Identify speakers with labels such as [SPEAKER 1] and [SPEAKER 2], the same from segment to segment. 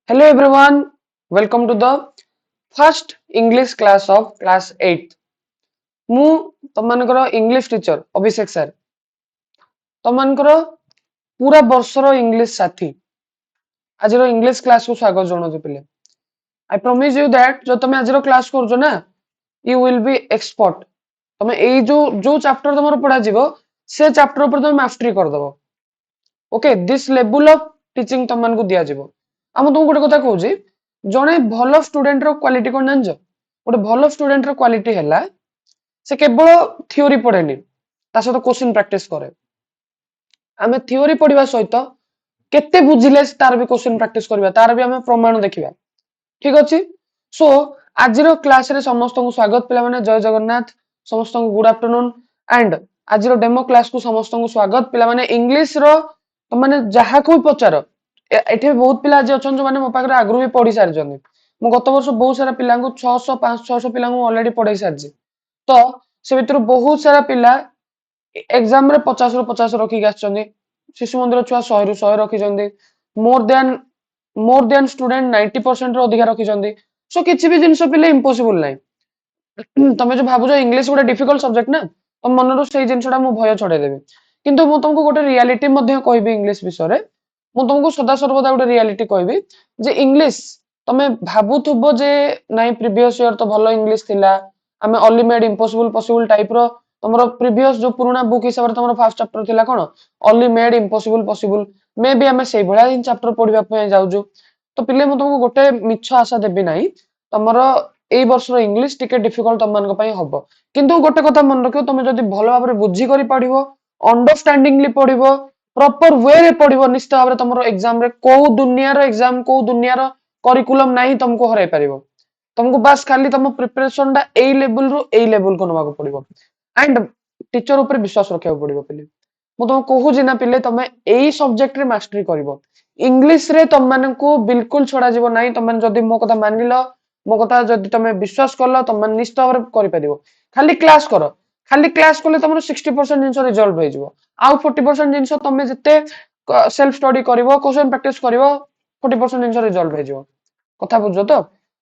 [SPEAKER 1] Hello everyone, welcome to the first English class of class 8th. ମୁଁ ତମମାନଙ୍କର English teacher ଅଭିଷେକ sir ତମମାନଙ୍କର ପୁରା ବର୍ଷର English ସାଥୀ ଆଜିର ଇଂଲିଶ କ୍ଲାସ କୁ ସ୍ୱାଗତ ଜଣାଉଛୁ ପିଲେ। I promise you that जो ତମେ ଆଜିର କ୍ଲାସ କରୁଛ ନା you will be expert। ତମେ ଏଇ ଯୋଉ ଚାପ୍ଟର ତମର ପଢା ଯିବ ସେ ଚାପ୍ଟର ଉପରେ ତମେ ମାଷ୍ଟରି କରିଦବ। ଓକେ, ଦିସ୍ ଲେବୁଲ ଅଫ ଟିଚିଂ ତମମାନଙ୍କୁ ଦିଆଯିବ। ଆଉ ମୁଁ ତମକୁ ଗୋଟେ କଥା କହୁଛି, ଜଣେ ଭଲ ଷ୍ଟୁଡେଣ୍ଟର କ୍ୱାଲିଟି କଣ ଜାଣିଛ? ଗୋଟେ ଭଲ ଷ୍ଟୁଡେଣ୍ଟର କ୍ୱାଲିଟି ହେଲା ସେ କେବଳ ଥିଓରି ପଢେନି, ତା ସହିତ କ୍ୱେଶ୍ଚିନ୍ ପ୍ରାକ୍ଟିସ କରେ। ଆମେ ଥିଓରି ପଢିବା ସହିତ କେତେ ବୁଝିଲେ ତାର ବି କ୍ୱେଶ୍ଚିନ୍ ପ୍ରାକ୍ଟିସ କରିବା, ତାର ବି ଆମେ ପ୍ରମାଣ ଦେଖିବା। ଠିକ ଅଛି, ସୋ ଆଜିର କ୍ଲାସରେ ସମସ୍ତଙ୍କୁ ସ୍ୱାଗତ ପିଲାମାନେ। ଜୟ ଜଗନ୍ନାଥ, ସମସ୍ତଙ୍କୁ ଗୁଡ ଆଫ୍ଟରନୁନ ଆଣ୍ଡ ଆଜିର ଡେମୋ କ୍ଲାସକୁ ସମସ୍ତଙ୍କୁ ସ୍ୱାଗତ ପିଲାମାନେ। ଇଂଲିଶର ତମାନେ ଯାହାକୁ ବି ପଚାର, ଏଠି ବହୁତ ପିଲା ଆଜି ଅଛନ୍ତି ଯୋଉମାନେ ମୋ ପାଖରେ ଆଗରୁ ବି ପଢି ସାରିଛନ୍ତି। ମୁଁ ଗତ ବର୍ଷ ବହୁତ ସାରା ପିଲାଙ୍କୁ 600 500 600 ପିଲାଙ୍କୁ ଅଲରେଡି ପଢେଇ ସାରିଛି। ତ ସେ ଭିତରୁ ବହୁତ ସାରା ପିଲା ଏକ୍ସାମ ରେ 50 ରୁ 50 ରଖିକି ଆସିଛନ୍ତି। ଶିଶୁ ମନ୍ଦିର ଛୁଆ 100 ରୁ 100 ରଖିଛନ୍ତି। ମୋର ଦେନ ଷ୍ଟୁଡେଣ୍ଟ 90% ରୁ ଅଧିକା ରଖିଛନ୍ତି। ସୋ କିଛି ବି ଜିନିଷ ପିଲେ ଇମ୍ପସିବୁଲ ନାହିଁ। ତମେ ଯୋଉ ଭାବୁଛ ଇଂଲିଶ ଗୋଟେ ଡିଫିକଲ୍ଟ ସବଜେକ୍ଟ ନା, ତମ ମନରୁ ସେଇ ଜିନିଷଟା ମୁଁ ଭୟ ଛଡେଇଦେବି। କିନ୍ତୁ ମୁଁ ତମକୁ ଗୋଟେ ରିଆଲିଟି ମଧ୍ୟ କହିବି ଇଂଲିଶ ବିଷୟରେ। ମୁଁ ତମକୁ ସଦାସର୍ବଦା ଗୋଟେ ରିଆଲିଟି କହିବି ଯେ ଇଂଲିଶ ତମେ ଭାବୁଥିବ ଯେ ନାଇଁ ପ୍ରିଭିୟସ ଇୟର ତ ଭଲ ଇଂଲିଶ ଥିଲା, ଆମେ ଅଲି ମେଡ୍ ଇମ୍ପସିବୁଲ ପସିବୁଲ ଟାଇପର ତମର ପ୍ରିଭିୟସ ଯୋଉ ପୁରୁଣା ବୁକ୍ ହିସାବରେ ତମର ଫାର୍ଷ୍ଟ ଚାପ୍ଟର ଥିଲା କଣ ଅଲି ମେଡ୍ ଇମ୍ପସିବୁଲ ପସିବୁଲ, ମେ ବି ଆମେ ସେଇଭଳିଆ ହିଁ ଚାପ୍ଟର ପଢିବା ପାଇଁ ଯାଉଛୁ। ତ ପିଲେ ମୁଁ ତମକୁ ଗୋଟେ ମିଛ ଆଶା ଦେବି ନାହିଁ, ତମର ଏଇ ବର୍ଷର ଇଂଲିଶ ଟିକେ ଡିଫିକଲ୍ଟ ତମମାନଙ୍କ ପାଇଁ ହବ। କିନ୍ତୁ ଗୋଟେ କଥା ମନେ ରଖିବ, ତମେ ଯଦି ଭଲ ଭାବରେ ବୁଝି କରି ପଢିବ, ଅଣ୍ଡରଷ୍ଟାଣ୍ଡିଂଲି ପଢିବ, ପ୍ରପର ୱେରେ ପଢିବ, ନିଶ୍ଚିତ ଭାବରେ ତମର ଏକ୍ସାମ ରେ କୋଉ ଦୁନିଆର ଏକ୍ସାମ କୋଉ ଦୁନିଆର କରିକୁଲମ ନାହିଁ ତମକୁ ହରାଇ ପାରିବ। ତମକୁ ବାସ୍ ଖାଲି ତମ ପ୍ରିପାରେସନ ଟା ଏଇ ଲେବୁଲରୁ ଏଇ ଲେବୁଲକୁ ନବାକୁ ପଡିବ ଆଣ୍ଡ ଟିଚର ଉପରେ ବିଶ୍ୱାସ ରଖିବାକୁ ପଡିବ ପିଲେ। ମୁଁ ତମକୁ କହୁଛି ନା ପିଲେ, ତମେ ଏଇ ସବଜେକ୍ଟରେ ମାଷ୍ଟରି କରିବ। ଇଂଲିଶରେ ତମମାନଙ୍କୁ ବିଲକୁଲ ଛଡାଯିବ ନାହିଁ। ତମେ ଯଦି ମୋ କଥା ମାନିଲ, ମୋ କଥା ଯଦି ତମେ ବିଶ୍ୱାସ କଲ, ତମେ ନିଶ୍ଚିତ ଭାବରେ କରିପାରିବ। ଖାଲି କ୍ଲାସ କର, ଖାଲି କ୍ଲାସ କଲେ ତମର 60% ଜିନିଷ ରିଜଲ୍ଭ ହେଇଯିବ। ଆଉ 40% ଜିନିଷ ତମେ ଯେତେ ସେଲ୍ଫ ଷ୍ଟଡି କରିବ, କ୍ୱେଶ୍ଚନ ପ୍ରାକ୍ଟିସ କରିବ, 40% ଜିନିଷ ରିଜଲ୍ଭ ହେଇଯିବ। କଥା ବୁଝୁଛ ତ?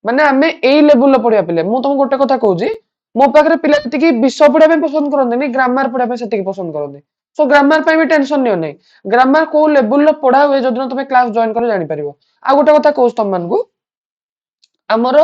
[SPEAKER 1] ମାନେ ଆମେ ଏଇ ଲେବୁଲର ପଢିବା ପିଲେ। ମୁଁ ତମକୁ ଗୋଟେ କଥା କହୁଛି, ମୋ ପାଖରେ ପିଲା ଯେତିକି ବିଷୟ ପଢିବା ପାଇଁ ପସନ୍ଦ କରନ୍ତିନି, ଗ୍ରାମାର ପଢିବା ପାଇଁ ସେତିକି ପସନ୍ଦ କରନ୍ତି। ସୋ ଗ୍ରାମାର ପାଇଁ ବି ଟେନସନ ନିଅ ନାହିଁ। ଗ୍ରାମାର କୋଉ ଲେବୁଲର ପଢା ହୁଏ ଯଦି ତମେ କ୍ଲାସ ଜଏନ କରି ଜାଣିପାରିବ। ଆଉ ଗୋଟେ କଥା କହୁଛି ତମମାନଙ୍କୁ, ଆମର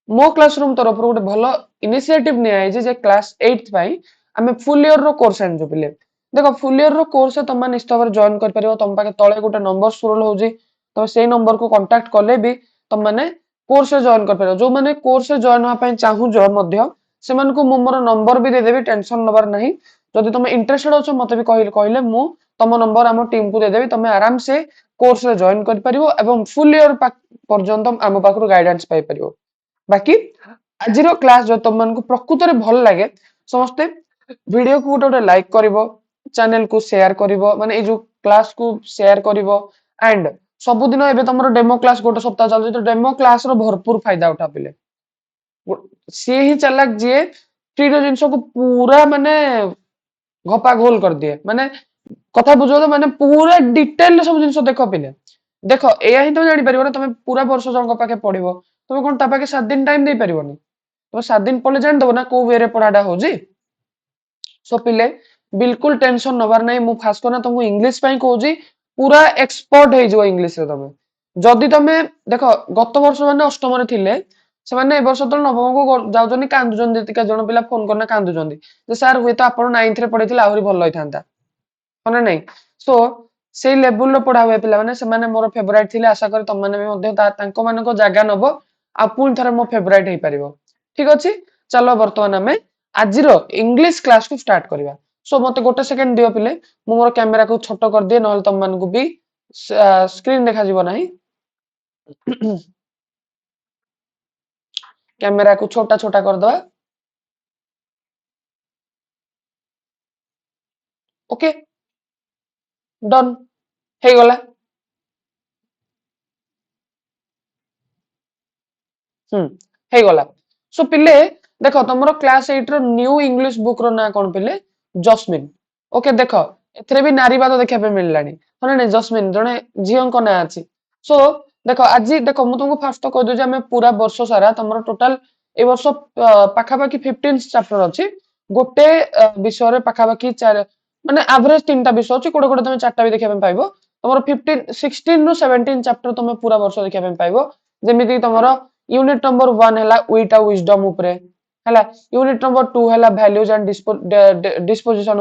[SPEAKER 1] ମୋ କ୍ଲାସରୁମ ତରଫରୁ ଗୋଟେ ଭଲ ଇନିସିଏଟିଭ ନିଆଯାଇଛି ଯେ କ୍ଲାସ 8 ପାଇଁ ଆମେ ଫୁଲ ଇୟର ର କୋର୍ସ ଆଣିଛୁ ପିଲେ। ଦେଖ, ଫୁଲ ଇୟର ର କୋର୍ସ ତମେ ନିଶ୍ଚିତ ଭାବରେ ଜଏନ କରିପାରିବ। ତମ ପାଖେ ତଳେ ଗୋଟେ ନମ୍ବର ସ୍କ୍ରୋଲ ହଉଛି, ତମେ ସେଇ ନମ୍ବରକୁ କଣ୍ଟାକ୍ଟ କଲେ ବି ତମମାନେ କୋର୍ସରେ ଜଏନ କରିପାରିବ। ଯୋଉମାନେ କୋର୍ସରେ ଜଏନ ହବା ପାଇଁ ଚାହୁଁଛ ମଧ୍ୟ ସେମାନଙ୍କୁ ମୁଁ ମୋର ନମ୍ବର ବି ଦେଇଦେବି, ଟେନସନ ନବାର ନାହିଁ। ଯଦି ତମେ ଇଣ୍ଟରେଷ୍ଟେଡ ଅଛ ମତେ ବି କହିଲେ ମୁଁ ତମ ନମ୍ବର ଆମ ଟିମକୁ ଦେଇଦେବି। ତମେ ଆରାମସେ କୋର୍ସରେ ଜଏନ କରିପାରିବ ଏବଂ ଫୁଲ ଇୟର ପର୍ଯ୍ୟନ୍ତ ଆମ ପାଖରୁ ଗାଇଡାନ୍ସ ପାଇପାରିବ। ବାକି ଆଜିର କ୍ଲାସ ଯଦି ତମମାନଙ୍କୁ ପ୍ରକୃତରେ ଭଲ ଲାଗେ, ସମସ୍ତେ ଭିଡିଓକୁ ଗୋଟେ ଗୋଟେ ଲାଇକ୍ କରିବ, ଚ୍ୟାନେଲକୁ ସେୟାର କରିବ, ମାନେ ଏଇ ଯୋଉ କ୍ଲାସକୁ ସେୟାର କରିବ ଆଣ୍ଡ ସବୁଦିନ ଏବେ ତମର ଡେମୋ କ୍ଲାସ ଗୋଟେ ସପ୍ତାହ ଚାଲୁଛି, ତ ଡେମୋ କ୍ଲାସର ଭରପୁର ଫାଇଦା ଉଠା ପିଲେ। ସିଏ ହିଁ ଚାଲାକ ଯିଏ ଫ୍ରିର ଜିନିଷକୁ ପୁରା ମାନେ ଘପା ଘୋଲ କରିଦିଏ। ମାନେ କଥା ବୁଝ ତ, ମାନେ ପୁରା ଡିଟେଲରେ ସବୁ ଜିନିଷ ଦେଖ ପିଲେ। ଦେଖ, ଏଇଆ ହିଁ ତମେ ଜାଣିପାରିବ ନା, ତମେ ପୁରା ବର୍ଷ ଜଣଙ୍କ ପାଖେ ପଢିବ, ତମେ କଣ ତା ପାଖେ 7 ଦିନ ଟାଇମ ଦେଇପାରିବନି? ତମେ 7 ଦିନ ପଢିଲେ ଜାଣିଦବ ନା କୋଉ ୱେରେ ପଢାଟା ହଉଛି। ସୋ ପିଲେ ବିଲକୁଲ ଟେନସନ ନବାର ନାହିଁ। ମୁଁ ଖାସ କରି ତମକୁ ଇଂଲିଶ ପାଇଁ କହୁଛି, ପୁରା ଏକ୍ସପର୍ଟ ହେଇଯିବ ଇଂଲିଶରେ ତମେ। ଯଦି ତମେ ଦେଖ, ଗତ ବର୍ଷ ମାନେ ଅଷ୍ଟମରେ ଥିଲେ, ସେମାନେ ଏ ବର୍ଷ ତ ନବମକୁ ଯାଉଛନ୍ତି, କାନ୍ଦୁଛନ୍ତି। ଯେତିକି ଜଣ ପିଲା ଫୋନ କରିନା କାନ୍ଦୁଛନ୍ତି ଯେ ସାର୍ ହୁଏତ ଆପଣ 9th ରେ ପଢେଇଥିଲେ ଆହୁରି ଭଲ ହେଇଥାନ୍ତା, ହଁ ନା ନାଇଁ? ସୋ ସେଇ ଲେବୁଲର ପଢା ହୁଏ ପିଲାମାନେ। ସେମାନେ ମୋର ଫେଭରାଇଟ ଥିଲେ, ଆଶା କରି ତମମାନେ ବି ମଧ୍ୟ ତାଙ୍କ ମାନଙ୍କ ଜାଗା ନବ ଆଉ ପୁଣି ଥରେ ମୋ ଫେଭରାଇଟ ହେଇପାରିବ। ଠିକ ଅଛି, ଚାଲ ବର୍ତ୍ତମାନ ଆମେ ଆଜିର ଇଂଲିଶ କ୍ଲାସକୁ ଷ୍ଟାର୍ଟ କରିବା। ସୋ ମତେ ଗୋଟେ ସେକେଣ୍ଡ ଦିଅ ପିଲେ, ମୁଁ ମୋର କ୍ୟାମେରାକୁ ଛୋଟ କରିଦିଏ, ନହେଲେ ତମମାନଙ୍କୁ ବି ସ୍କ୍ରିନ ଦେଖାଯିବ ନାହିଁ। କ୍ୟାମେରାକୁ ଛୋଟା ଛୋଟା କରିଦବା। ଓକେ, ଡନ, ହେଇଗଲା। ହେଇଗଲା। ସୋ ପିଲେ ଦେଖ, ତମର କ୍ଲାସ 8 ର ନ୍ୟୁ ଇଂଲିଶ ବୁକ୍ ର ନାଁ କଣ ପିଲେ? ଜସ୍ମିନ। ଓକେ, ଦେଖ ଏଥିରେ ବି ନାରୀବାଦ ଦେଖିବା ପାଇଁ ମିଳିଲାଣି, ହଁ ନା ନାଇଁ? ଜସ୍ମିନ ଜଣେ ଝିଅଙ୍କ ନାଁ ଅଛି। ସୋ देख आज देख मुझे तुमको फास्ट तो कह दूँ आम पूरा वर्ष सारा तुम टोटाल ए वर्ष पाखापाखि 15 चैप्टर अच्छी गोटे विषय पाखापाखि माने एवरेज 3टा विषय अच्छी कोड़े कोड़े तुम 4टा भी देखा पाइब तुम 16 रु 17 चैप्टर तुम पूरा वर्ष देखा पाइब जमी तुम यूनिट नंबर 1 है विट आ विजडम है यूनिट नंबर 2 है values and disposition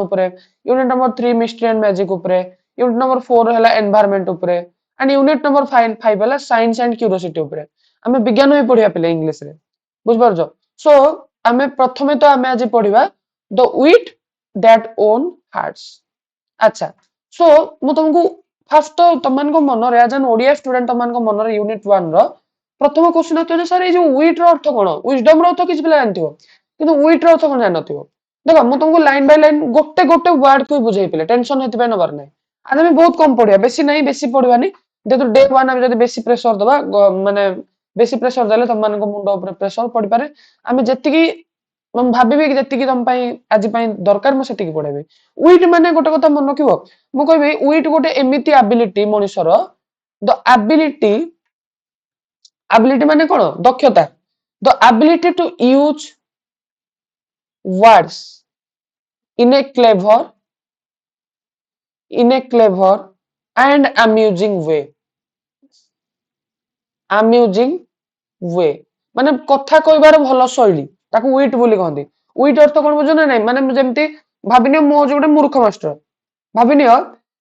[SPEAKER 1] unit number 3 mystery and magic unit number 4 है एनवायरनमेंट एंड यूनिट नंबर 5 है साइंस एंड क्यूरियोसिटी आम विज्ञान भी पढ़िया पे इंग्लिश रे बुझ सो आम प्रथमे तो आम आज पढ़ा the wheat that own hearts अच्छा सो मु तुमको फास्ट तो तुम मन रे एज एन ओडिया स्टूडेंट तुम मन रे यूनिट 1 रो प्रथम क्वेश्चन आते सर ये विट रो अर्थ कौन विजडम रो अर्थ किसी पिला जानथिबो किंतु विट रो अर्थ कौन जान नथिबो देखो मु तुमको लाइन बाय लाइन गोटे गोटे वर्ड को बुझाई पिले टेंशन हेति नबर नै आज हम बहुत कम पढ़िया बेसी नहीं बेसी पढ़वानी जेतु डे 1 हम जदी बेसी प्रेशर दबा माने बेसी प्रेशर देले तुम मान मुंड ऊपर प्रेशर पड़ी पारे आम जेतिकी भाभी कि जेतिकी तुम आज दरकार मु सेतिकी पढ़ेबी विट माने गोटे कथा मन रखिबो मु कहबी विट गोटे एमिति एबिलिटी मनुष्यर द एबिलिटी एबिलिटी माने कौन दक्षता the ability to use words in a clever and amusing way माने कथा कहबार भल शैली ताकू विट बोली कहंती विट अर्थ कोन बुझो ना नहीं माने जेमती भाबिनियो मो जो गोटे मूर्ख मास्टर भाबिनियो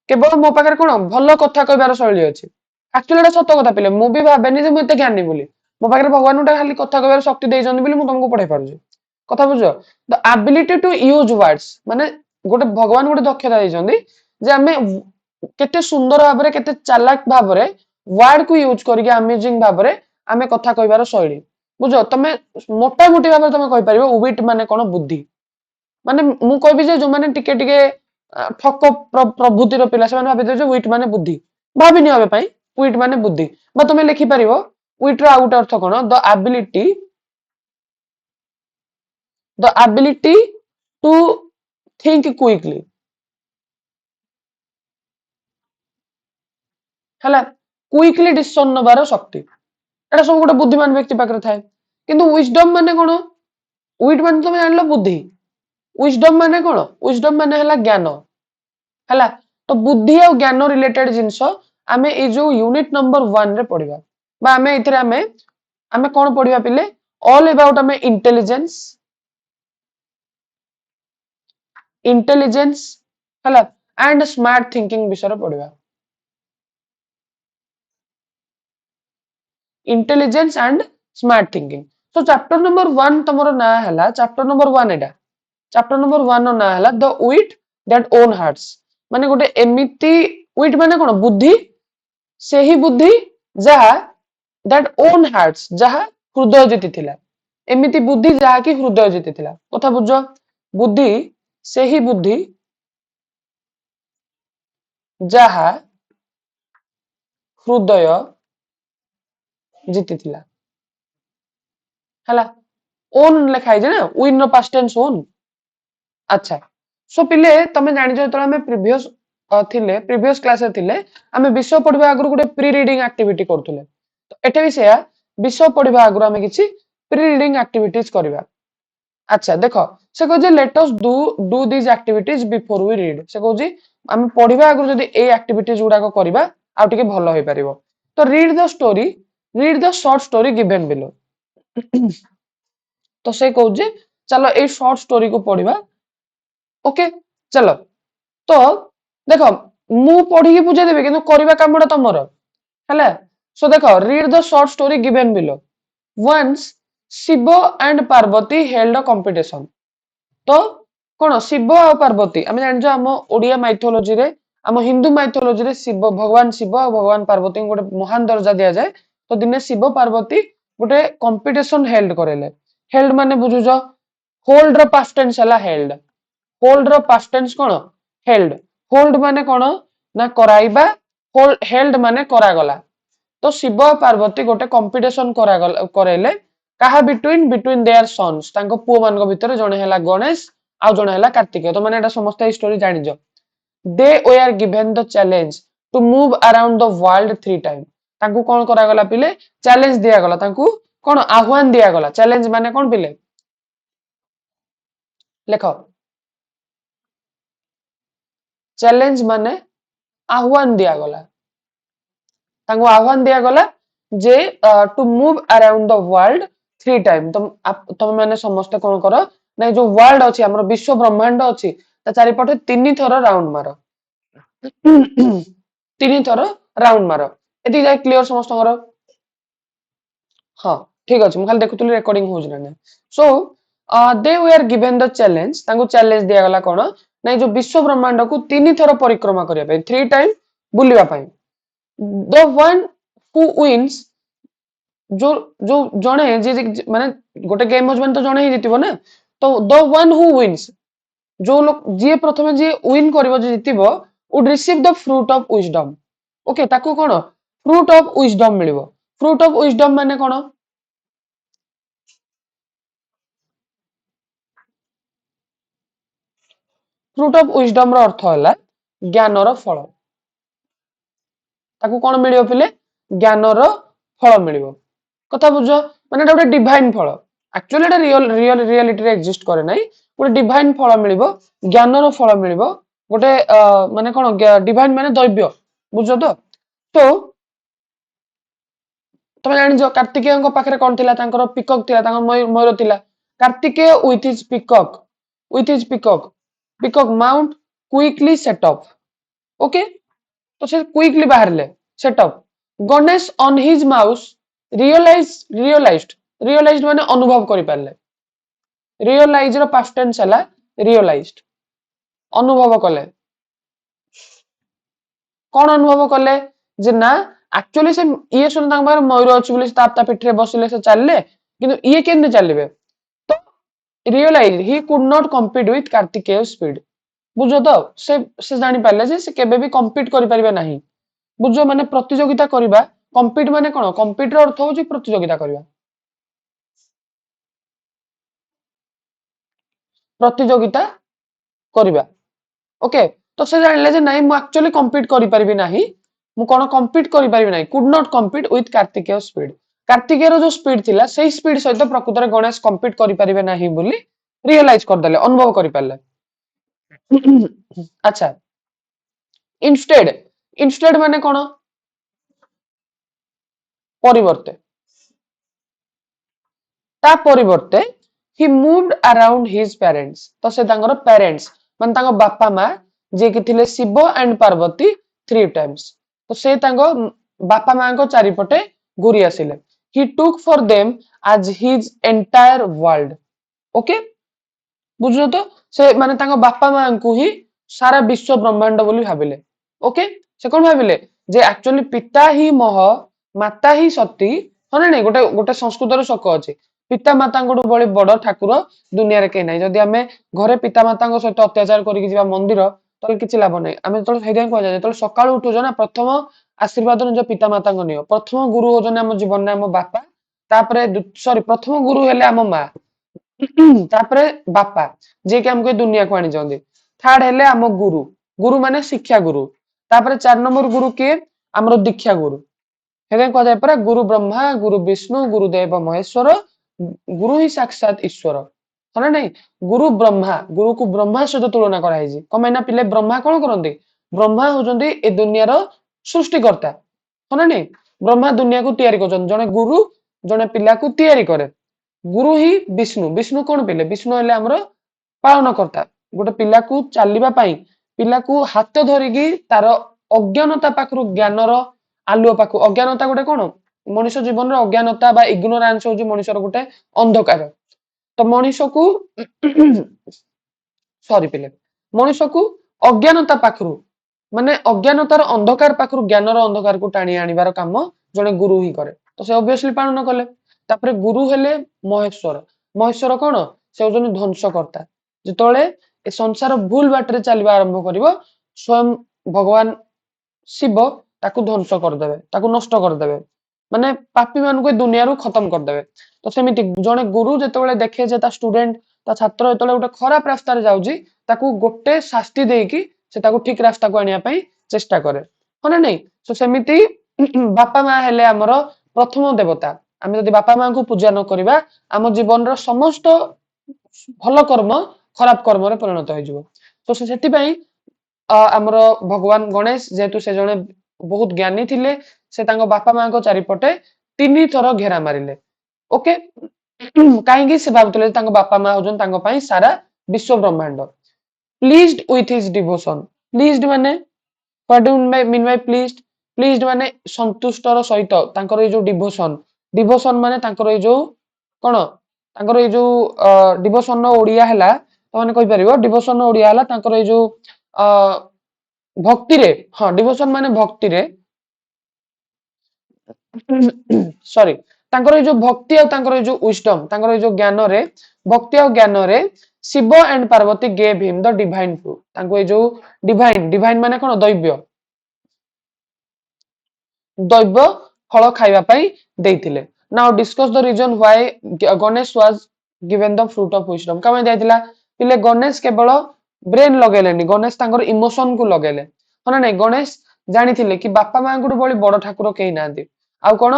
[SPEAKER 1] केवल मो पाखरे कोन भल कथा कहबार शैली अछि एक्चुअली एटा सत्य कथा पिले मु भी भाबेनी जे मु एते ज्ञानी बोली मो पाखरे भगवान गोटे खाली कथा कहबार शक्ति देइछन बोली मु तुमको पढ़ाई पारुछि कथा बुझो the ability to use words माने गोटे भगवान गोटे दक्षता देइछन जे आमे केते सुंदर भाबरे केते चालाक भाबरे वर्ड को यूज करके अमेजिंग भाबरे आमे कथा कहबार शैली बुझो तमे मोटा मोटी भाबरे तमे कहि परिबो विट माने कोन बुद्धि माने मु कहबी जे जो माने टिके टिके ठक प्रभुतिर पिला से माने भाबी जे विट माने बुद्धि भाबिनी हबे पई विट माने बुद्धि बा तमे लिखि परिबो विट रो आउट अर्थ कोन the ability to think quickly हला क्विकली डिसीजन नबार शक्ति एटा सब गोटे बुद्धिमान व्यक्ति पाखरे थाए किंतु विजडम माने कोन विट माने तुम जानलो बुद्धि विजडम माने कोन विजडम माने हला ज्ञान हला तो बुद्धि और ज्ञान रिलेटेड जिंस आमे ए जो यूनिट नंबर 1 रे पढिबा बा आमे इथरे आमे कोन पढिबा पिले ऑल अबाउट आमे इंटेलिजेंस हला एंड स्मार्ट थिंकिंग विषय पढिबा intelligence and smart thinking so chapter number 1 तमरो ना हला चैप्टर नंबर 1 एटा चैप्टर नंबर 1 नो ना हला the wheat that own hearts माने गोटे एमिति विट माने कोन बुद्धि सेही बुद्धि जहा दैट ओन हार्ट्स जहा हृदय जीति थिला एमिति बुद्धि जहा कि हृदय जीति थिला कथा बुझो बुद्धि सेही बुद्धि जहा हृदय जीति थिला हला ओन लिखाई जे ना विन रो पास्ट टेंस ओन अच्छा सो पिले तमे जानि जो तळे हमें प्रीवियस क्लास रे थिले हमें विषय पढिबा आगु गोटे प्री रीडिंग एक्टिविटी करथुले तो एटा भी सेया विषय पढिबा आगु हमें किछि प्री रीडिंग एक्टिविटीज करबा अच्छा देखो से कहै जे let us do this activities before we read से कहै जे हम पढिबा आगु जदी ए एक्टिविटीज गुडा को करबा आ टिके भलो होई परिबो तो read the short story given below तो से कहै जे चलो ए शॉर्ट स्टोरी को पढिबा ओके चलो तो देखो मु पढ़ी की बुझे देबे किंतु करबा कामडा तमरो हला सो देखो read the short story given below once Shiva and Parvati held a competition तो कोन शिव और पार्वती हम जान जो हम ओडिया माइथोलॉजी रे हम हिंदू माइथोलॉजी रे भगवान शिव और भगवान पार्वती को गोटे महान दर्जा दिया जाए तो दिने शिव पार्वती गोटे कंपटीशन हेल्ड करेले हेल्ड माने बुझुजो होल्ड रो पास्ट टेंस हला होल्ड रो पास्ट टेंस कोन हेल्ड होल्ड माने कोन ना कराइबा हेल्ड माने करागला तो शिव और पार्वती गोटे कंपटीशन करेले कहा बिटवीन देयर सन्स तांको पुओ मानक भितर जणे हला गणेश आ जणे हला कार्तिकेय तो माने एटा समस्त ए स्टोरी जानि जो they were given the challenge to move around the world 3 time तांकु कोन करा गला पिले चैलेंज दिया गला तांकु कोन आह्वान दिया गला चैलेंज माने कोन पिले लेखो चैलेंज माने आह्वान दिया गला तांकु आह्वान दिया गला जे to move around the world 3 time तुम माने समस्त कोन करो नै जो वर्ल्ड अछि हमर विश्व ब्रह्मांड अछि ता चारि पटे 3 थरो राउंड मारो 3 थरो राउंड मारो एति जाय क्लियर समस्त करो हाँ ठीक अछि म खाली देखुतली रेकॉर्डिंग होज ना सो दे वर गिवन द चैलेंज तांको चैलेंज दिया गला कोन नै जो विश्व ब्रह्मांड को 3 थरो परिक्रमा करिया पे 3 टाइम बुलिवा पाई द वन हु विन्स जो जो जणे जे माने गोटे गेम हजबैंड तो जणे ही जितिबो ना तो द वन हु विन्स जो लोक जे प्रथमे जे विन करबो जे जितिबो would receive the fruit of wisdom okay ताको कोन फ्रूट ऑफ विजडम मिलिबो फ्रूट ऑफ विजडम माने कोन फ्रूट ऑफ विजडम रो अर्थ होला ज्ञानर फल ताको कोन मिलियो पिले ज्ञानर फल मिलिबो कथा बुझो माने एटा गोटे डिवाइन फल एक्चुअली एटा रियलिटी रे एग्जिस्ट करे नै गोटे डिवाइन फल मिलिबो ज्ञानर फल मिलिबो गोटे माने कोन डिवाइन माने दैव्य बुझो तो तमे जानि जो कार्तिकेय पाखरे कोन थिला तांकर पिकॉक थिला तांकर मयूर थिला Kartikeya with his peacock mount quickly set up okay तो से क्विकली बाहरले set up Ganesh on his mouse realized माने अनुभव करि पारले रियलाइज रो पास्ट टेंस हला रियलाइज्ड अनुभव कले कोन अनुभव कले जे ना एक्चुअली से ये सुन तांग बार मयूर अछि बोली ता पिठरे बसिले से चलले किंतु ये केने चलबे तो realise he could not compete with Kartikeya speed बुझो तो से जानि पाले जे से केबे भी कम्पीट करि परिबे नाही बुझो माने प्रतियोगिता करिबा कम्पीट माने कोन कम्पीट रो अर्थ होची प्रतियोगिता करिबा प्रतियोगिता करिबा ओके तो से जानले जे नाही मु एक्चुअली कम्पीट करि परिबे नाही मु कोन कम्पीट करि परिबे नाही could not compete with Kartikeya speed Kartikeya रो जो स्पीड थिला सेही स्पीड सहित प्रकृत रे गणेश कम्पीट करि परिबे नाही बोली रियलाइज कर देले अनुभव करि पाले अच्छा इंस्टेड माने कोन परिवर्ते ता परिवर्ते ही मूव्ड अराउंड हिज पेरेंट्स तो से तांगर पेरेंट्स मान तांग बापा मा जे कि थिले शिव एंड पार्वती 3 टाइम्स तो से तांग बापा मां को चारिपटे घुरी आसिले he took for them as his entire world okay बुझलो तो से माने तांग बापा मां को ही सारा विश्व ब्रह्मांड बोली भाबिले ओके से कोन भाबिले जे एक्चुअली पिता ही मोह माता ही सती हने नै गोटे गोटे संस्कृत रो शक अछि पिता माता गोटु बड़ी बड़ ठाकुर दुनिया रे के नै जदि हमें घरे पिता माता सहित अत्याचार करिक जिबा मंदिर तले किछि लाभ नै हमें तले हेदे कहै जाय तले सकाळ उठुजो ना प्रथम आशीर्वाद निज पिता माता नियो प्रथम गुरु होजन हम जीवन रे हम बापा तापरे सॉरी प्रथम गुरु हेले हम मां तापरे बापा जे कि हमको दुनिया को आनी जंदी थर्ड हेले हम गुरु गुरु माने शिक्षा गुरु तापरे 4 नंबर गुरु के हमरो दीक्षा गुरु हेदे कहै जाय परा गुरु ब्रह्मा गुरु विष्णु गुरुदेव महेश्वर गुरु ही साक्षात ईश्वर हने नै गुरु को ब्रह्मा सहित तुलना करा हिजी कमेना पिले ब्रह्मा कोन करंती ब्रह्मा होजंती ए दुनिया रो सृष्टिकर्ता हने नै ब्रह्मा दुनिया को तैयारी करजन जने गुरु जने पिला को तैयारी करे गुरु ही विष्णु कोन पिले विष्णु हेले हमरो पालन करता गोटे पिला को चालिबा पई पिला को हाथ धरिकी तार अज्ञानता पाखरु ज्ञानर आलुओ पाखु अज्ञानता गोटे कोन मनुष्य जीवन रो अज्ञानता बा इग्नोरेंस होजी मनुष्य रो गोटे अंधकार तो मनुष्य को सॉरी पिले मनुष्य को अज्ञानता पाखरु माने अज्ञानतार अंधकार पाखरु ज्ञानर अंधकार को टाणी आनिबार काम जने गुरु ही करे तो से ऑब्वियसली पालन कले तापरे गुरु हेले महेश्वर कोन से होजन ध्वंसकर्ता जेतोले ए संसार भूल बाटरे चलबा आरंभ करिवो स्वयं भगवान शिव ताकू ध्वंस कर देबे ताकू नष्ट कर देबे माने पापी मान को दुनिया रू खत्म कर देबे तो सेमिति जने गुरु जेतोले देखे जे ता स्टूडेंट ता छात्र जेतोले गोटे खराब रास्ता रे जाउजी ताकू गोटे शास्ति देकी से ताकू ठीक रास्ता को आनिया पई चेष्टा करे हने नै सो सेमिति बापा माँ हेले आमर प्रथम देवता आम जदि बापा माँ को पूजा न करवा आम जीवन समस्त भल कर्म खराब कर्म परिणत हो तो से आमर भगवान गणेश जेहेतु से जने बहुत ज्ञानी थिले से बापा माँ को चारिपटे 3 थर घेरा मारिले ओके कहीं से भावुले बापा माँ होती सारा विश्व ब्रह्मांड pleased with his devotion pleased माने what do mean by pleased pleased माने संतुष्टर सहित तांकर जो डिवोशन डिवोशन माने तांकर जो कोन तांकर जो डिवोशन ओडिया हैला तो माने कहि परिबो डिवोशन ओडिया हैला तांकर जो भक्ति रे हाँ डिवोशन माने भक्ति रे सॉरी तांकर जो भक्ति और तांकर जो विजडम तांकर जो ज्ञान रे भक्ति और ज्ञान रे Shiva and Parvati gave him the divine fruit तांको जो डिवाइन डिवाइन माने कोन दैव्य दैव्य फल खाइबा पई देइथिले now discuss the reason why Ganesh was given the fruit of wisdom कमे जायतिला पिले गणेश केवल ब्रेन लगेलेनी गणेश तांकर इमोशन को लगेले हना नै गणेश जानिथिले कि बापा मां गुड बळी बड़ ठाकुर केही नांदी आ कोन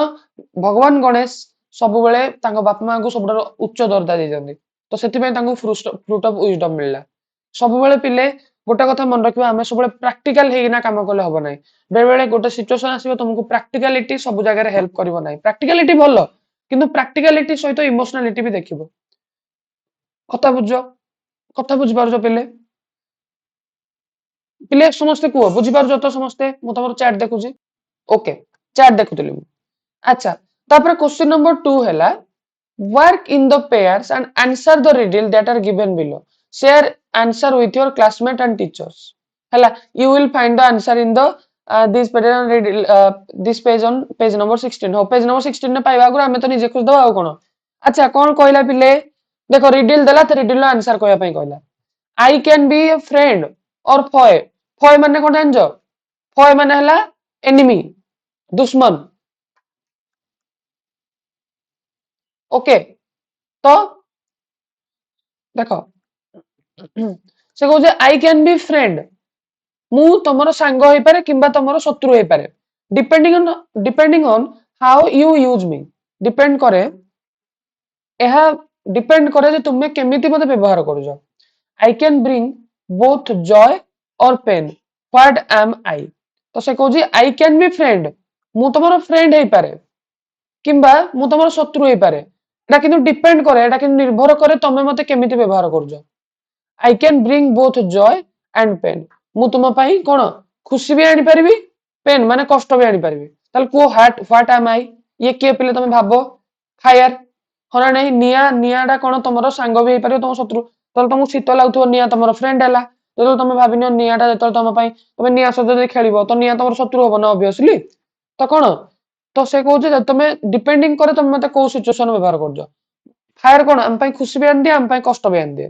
[SPEAKER 1] भगवान गणेश सब बेले तांको बापा मां को सब उच्च दर्जा देजंदी तो सेति पय तांको फ्रूट ऑफ विजडम मिलला सब बेले पिले गोटे कथा मन रखिबा हमें सब प्रैक्टिकल हेइना काम करले हबो नै बेले बेले गोटे सिचुएशन आसीबो तुमको प्रैक्टिकलिटी सब जगह रे हेल्प करिवो नै प्रैक्टिकलिटी भलो किंतु प्रैक्टिकलिटी सहित इमोशनालिटी भी देखिबो कथा बुझ पारजो पिले पिले समस्ते को बुझी पारजो तो समस्ते मु तमर चैट देखुजी ओके चैट देखुतली अच्छा तापर क्वेश्चन नंबर 2 हैला work in the pairs and answer the riddle that are given below share answer with your classmate and teachers हैला you will find the answer in the this page on riddle this page on page number 16 हो page number 16 ने पाइबा गुरा हमें तो निजे खुद दवा कोन अच्छा कोन कहला पिले देखो रिडल देला तो रिडल आंसर कहया पई कहला I can be A friend और फॉय फॉय माने कोन जानजो फॉय माने हला एनिमी दुश्मन ओके तो देखो से कहू आई कैन बी फ्रेंड मु तमरो सांग होई पारे किंबा तमरो शत्रु होई पारे depending on how you use me depend करे एहा डिपेंड करे जे तुमे केमिति मते व्यवहार करूजो I can bring both joy और पेन व्हाट एम आई तो से कहू आई कैन बी फ्रेंड मु तमरो फ्रेंड होई पारे किंबा मु तमरो शत्रु होई पारे एटा किंतु डिपेंड करे एटा किंतु निर्भर करे तमे मते केमिति व्यवहार करूजो I can bring both joy and pain मु तुम पई कोन खुशी भी आनी परबी पेन माने कष्ट भी आनी परबी ताल को व्हाट एम आई ये के पिले तमे भाबो फायर हना नै निया नियाडा कोन तमरो सांग भी होई पारे तम शत्रु ताल तुमको शीत लागुथो निया तमरो फ्रेंड हला जतो तमे भाबिनो नियाडा जतो तम पई तमे निया सहित जदि खेलिबो तो निया तमरो शत्रु होबो ना ऑब्वियसली तो कोन तो से कहू जे तमे डिपेंडिंग करे तमे मते को सिचुएशन व्यवहार करजो फायर कोन हम पई खुशी भी आन दे हम पई कष्ट भी आन दे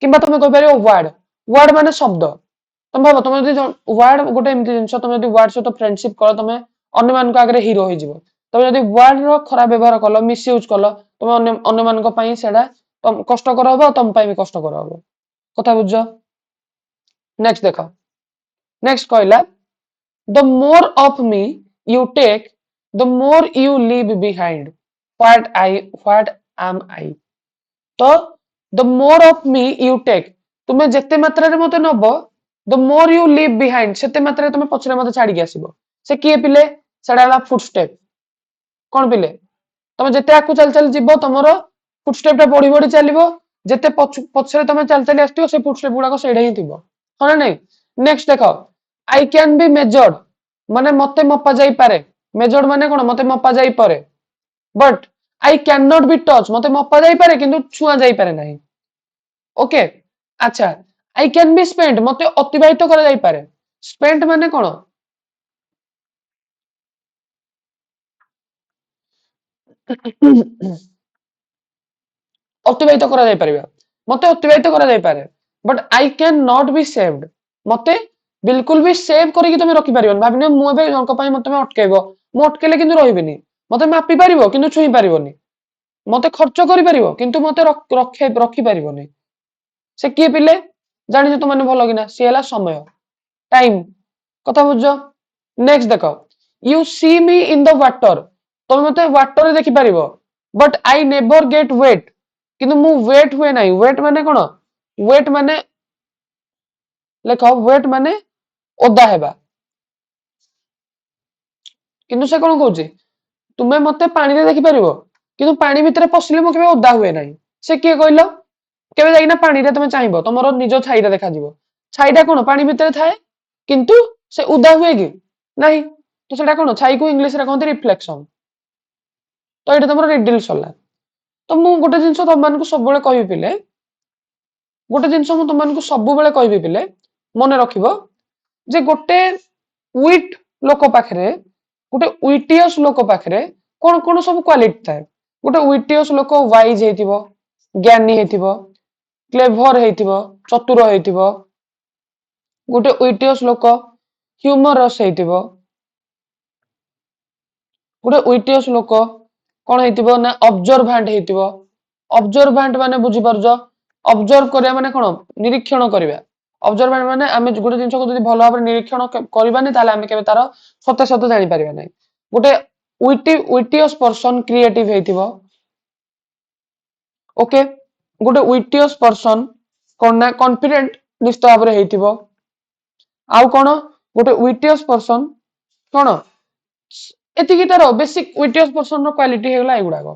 [SPEAKER 1] किंबा तमे कहि पारियो वर्ड वर्ड माने शब्द तुम भाव तुम जो वर्ड गोटे एमती जिनस तुम जो वर्ड सहित फ्रेंडशिप कर तुम अन्य मान आगे हिरो हो तुम जो वर्ड रो खराब व्यवहार कल मिसयूज कल तुम अन्य मान कष्टकर हम तुम भी कष्टकर हम कथा बुझ नेक्स्ट देख नेक्स्ट कहला the more of me you take the more you leave behind what am I तो the more of me you take तुम्हें जेते मात्रा रे मते नबो the more you leave behind सेते मात्रा तुम पछरे मते छाड़ी के आसीबो से किए पिले सेडाला फुटस्टेप कोन पिले तुम जेते आकु चल चल जीवो तमरो फुटस्टेप टा बढी बढी चलिबो जेते पछरे तुम चल चल आस्तियो से फुटस्टेप गुडा को सेडे ही थिबो हना नै नेक्स्ट देखो आई कैन बी मेजर्ड माने मते मपा जाई पारे मेजर्ड माने कोन मते मपा जाई पारे but I can not be touch मते मपा जाई पारे किंतु छुआ जाई पारे नाही ओके अच्छा आई कैन बी स्पेंड मते अतिबाहित करा जाई पारे स्पेंड माने कोन अतिबाहित करा जाई परिबा मते अतिबाहित करा जाई पारे but I can not be saved मते बिल्कुल भी सेव करी तुम रखि पारिबन भाबिने मु एबे जणक पई मते अटकेबो मु अटकेले किंतु रहिबिनी मते मापी पारिबो किंतु छुई पारिबोनी मते खर्च करि पारिबो किंतु मते रखि पारिबोनी से किए पिले जानि तो माने भलो किना से हला समय टाइम कथा बुझो नेक्स्ट देखो You see me in the water. ତମେ ମତେ water ରେ ଦେଖିପାରିବ, but I never get wet. କିନ୍ତୁ ମୁଁ wet ହୁଏ ନାହିଁ। wet ମାନେ କଣ? wet ମାନେ ଲେଖ wet ମାନେ ଓଦା ହେବା। କିନ୍ତୁ ସେ କଣ କହୁଛି, ତୁମେ ମତେ ପାଣିରେ ଦେଖିପାରିବ, କିନ୍ତୁ ପାଣି ଭିତରେ ପଶିଲେ ମୁଁ କେବେ ଓଦା ହୁଏ ନାହିଁ। ସେ କିଏ କହିଲ? କେବେ ଯାଇକିନା ପାଣିରେ ତମେ ଚାହିଁବ, ତମର ନିଜ ଛାଇଟା ଦେଖାଯିବ। ଛାଇଟା କଣ ପାଣି ଭିତରେ ଥାଏ, କିନ୍ତୁ ସେ ଓଦା ହୁଏ କି ନାହିଁ? ତ ସେଟା କଣ? ଛାଇକୁ ଇଂଲିଶରେ କହନ୍ତି ରିଫ୍ଲେକ୍ସନ। ତ ଏଇଟା ତମର ରିଡିଲ ସରିଲା। ତ ମୁଁ ଗୋଟେ ଜିନିଷ ତମମାନଙ୍କୁ ସବୁବେଳେ କହିବି ପିଲେ, ଗୋଟେ ଜିନିଷ ମୁଁ ତମମାନଙ୍କୁ ସବୁବେଳେ କହିବି ପିଲେ, ମନେ ରଖିବ ଯେ ଗୋଟେ ୱିଟ୍ ଲୋକ ପାଖରେ, ଗୋଟେ ୱିଟିୟସ୍ ଲୋକ ପାଖରେ କଣ କଣ ସବୁ କ୍ୱାଲିଟି ଥାଏ। ଗୋଟେ ୱିଟିୟସ୍ ଲୋକ ୱାଇଜ ହେଇଥିବ, ଜ୍ଞାନୀ ହେଇଥିବ, କ୍ଲେଭର ହେଇଥିବ, ଚତୁର ହେଇଥିବ। ଗୋଟେ ୱିଟିୟସ୍ ଲୋକ ହ୍ୟୁମରସ୍ ହେଇଥିବ। ଗୋଟେ ୱିଟିୟସ୍ ଲୋକ କଣ ହେଇଥିବ ନା ଅବଜର୍ଭାଣ୍ଟ ହେଇଥିବ। ଅବଜର୍ଭାଣ୍ଟ ମାନେ ବୁଝିପାରୁଛ, ଅବଜର୍ଭ କରିବା ମାନେ କଣ? ନିରୀକ୍ଷଣ କରିବା। ଅବଜର୍ଭାଣ୍ଟ ମାନେ ଆମେ ଗୋଟେ ଜିନିଷକୁ ଯଦି ଭଲ ଭାବରେ ନିରୀକ୍ଷଣ କରିବାନି, ତାହେଲେ ଆମେ କେବେ ତାର ସତ୍ୟାସତ୍ୟ ଜାଣିପାରିବା ନାହିଁ। ଗୋଟେ ୱିଟିୟସ୍ ପର୍ସନ କ୍ରିଏଟିଭ ହେଇଥିବ। ଓକେ, ଗୋଟେ ୱିଟିୟସ୍ ପର୍ସନ କଣ ନା କନଫିଡେଣ୍ଟ ନିଶ୍ଚିତ ଭାବରେ ହେଇଥିବ। ଆଉ କଣ? ଗୋଟେ ୱିଟିୟସ୍ ପର୍ସନ କଣ? ଏତିକି ତାର ବେସିକ ୱିଟିୟସ୍ ପର୍ସନ ର କ୍ୱାଲିଟି ହେଇଗଲା ଏଗୁଡାକ।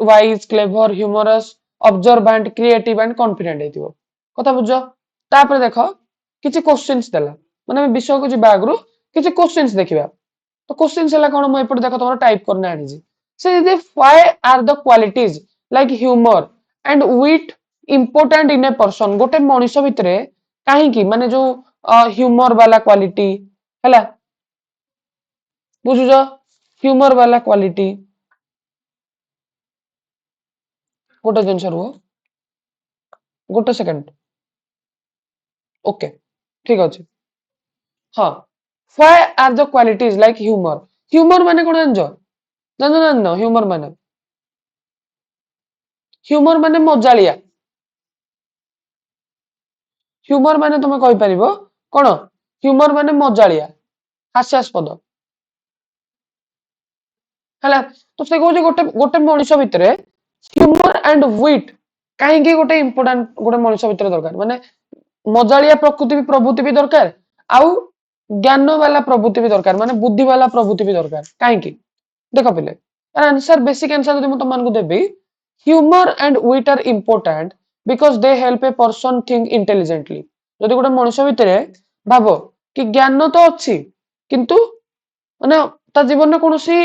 [SPEAKER 1] Wise, clever, humorous, observant, creative and confident ହେଇଥିବ। କଥା ବୁଝ। ତାପରେ ଦେଖ କିଛି କ୍ୱେଶ୍ଚିନ୍ସ ଦେଲା, ମାନେ ଆମେ ବିଷୟକୁ ଯିବା ଆଗରୁ କିଛି କ୍ୱେଶ୍ଚିନ୍ସ ଦେଖିବା। ତ क्वेश्चन ହେଲା କଣ? ମୁଁ ଏପଟେ ଦେଖ ତମର ଟାଇପ କରିନା ଆଣିଛି। ସେ ଯଦି why are the qualities like humor and wit important in a person, ଗୋଟେ ମଣିଷ ଭିତରେ କାହିଁକି, ମାନେ ଯୋଉ ହ୍ୟୁମର ବାଲା କ୍ୱାଲିଟି ହେଲା, ବୁଝୁଛ? ହ୍ୟୁମର ବାଲା କ୍ୱାଲିଟି, ଗୋଟେ ଜିନିଷ ରୁହ, ଗୋଟେ ସେକେଣ୍ଡ। ଓକେ, ଠିକ ଅଛି। ହଁ, why are the qualities like humor? Humour ମାନେ କଣ ଜାଣିଛ? ଜାଣିନ? ହ୍ୟୁମର ମାନେ, ହ୍ୟୁମର ମାନେ ମଜାଳିଆ। ହ୍ୟୁମର ମାନେ ତମେ କହିପାରିବ କଣ? ହ୍ୟୁମର ମାନେ ମଜାଳିଆ, ହାସ୍ୟାସ୍ପଦ ହେଲା। ତ ସେ କହୁଛି ଗୋଟେ ଗୋଟେ ମଣିଷ ଭିତରେ ହ୍ୟୁମର ଆଣ୍ଡ ୱିଟ୍ କାହିଁକି ଗୋଟେ ଇମ୍ପୋର୍ଟାଣ୍ଟ ଗୋଟେ ମଣିଷ ଭିତରେ ଦରକାର, ମାନେ ମଜାଳିଆ ପ୍ରବୃତ୍ତି ବି ଦରକାର, ଆଉ ଜ୍ଞାନ ବାଲା ପ୍ରବୃତ୍ତି ବି ଦରକାର, ମାନେ ବୁଦ୍ଧି ବାଲା ପ୍ରବୃତ୍ତି ବି ଦରକାର। କାହିଁକି? ଦେଖ ପିଲେ, ଆନ୍ସର ବେସିକ ଆନ୍ସର ଯଦି ମୁଁ ତମମାନଙ୍କୁ ଦେବି, humour and wit are important because they help a person think intelligently. ଯଦି ଗୋଟେ ମଣିଷ ଭିତରେ ଭାବ କି ଜ୍ଞାନ ତ ଅଛି, କିନ୍ତୁ ମାନେ ତା ଜୀବନରେ କୌଣସି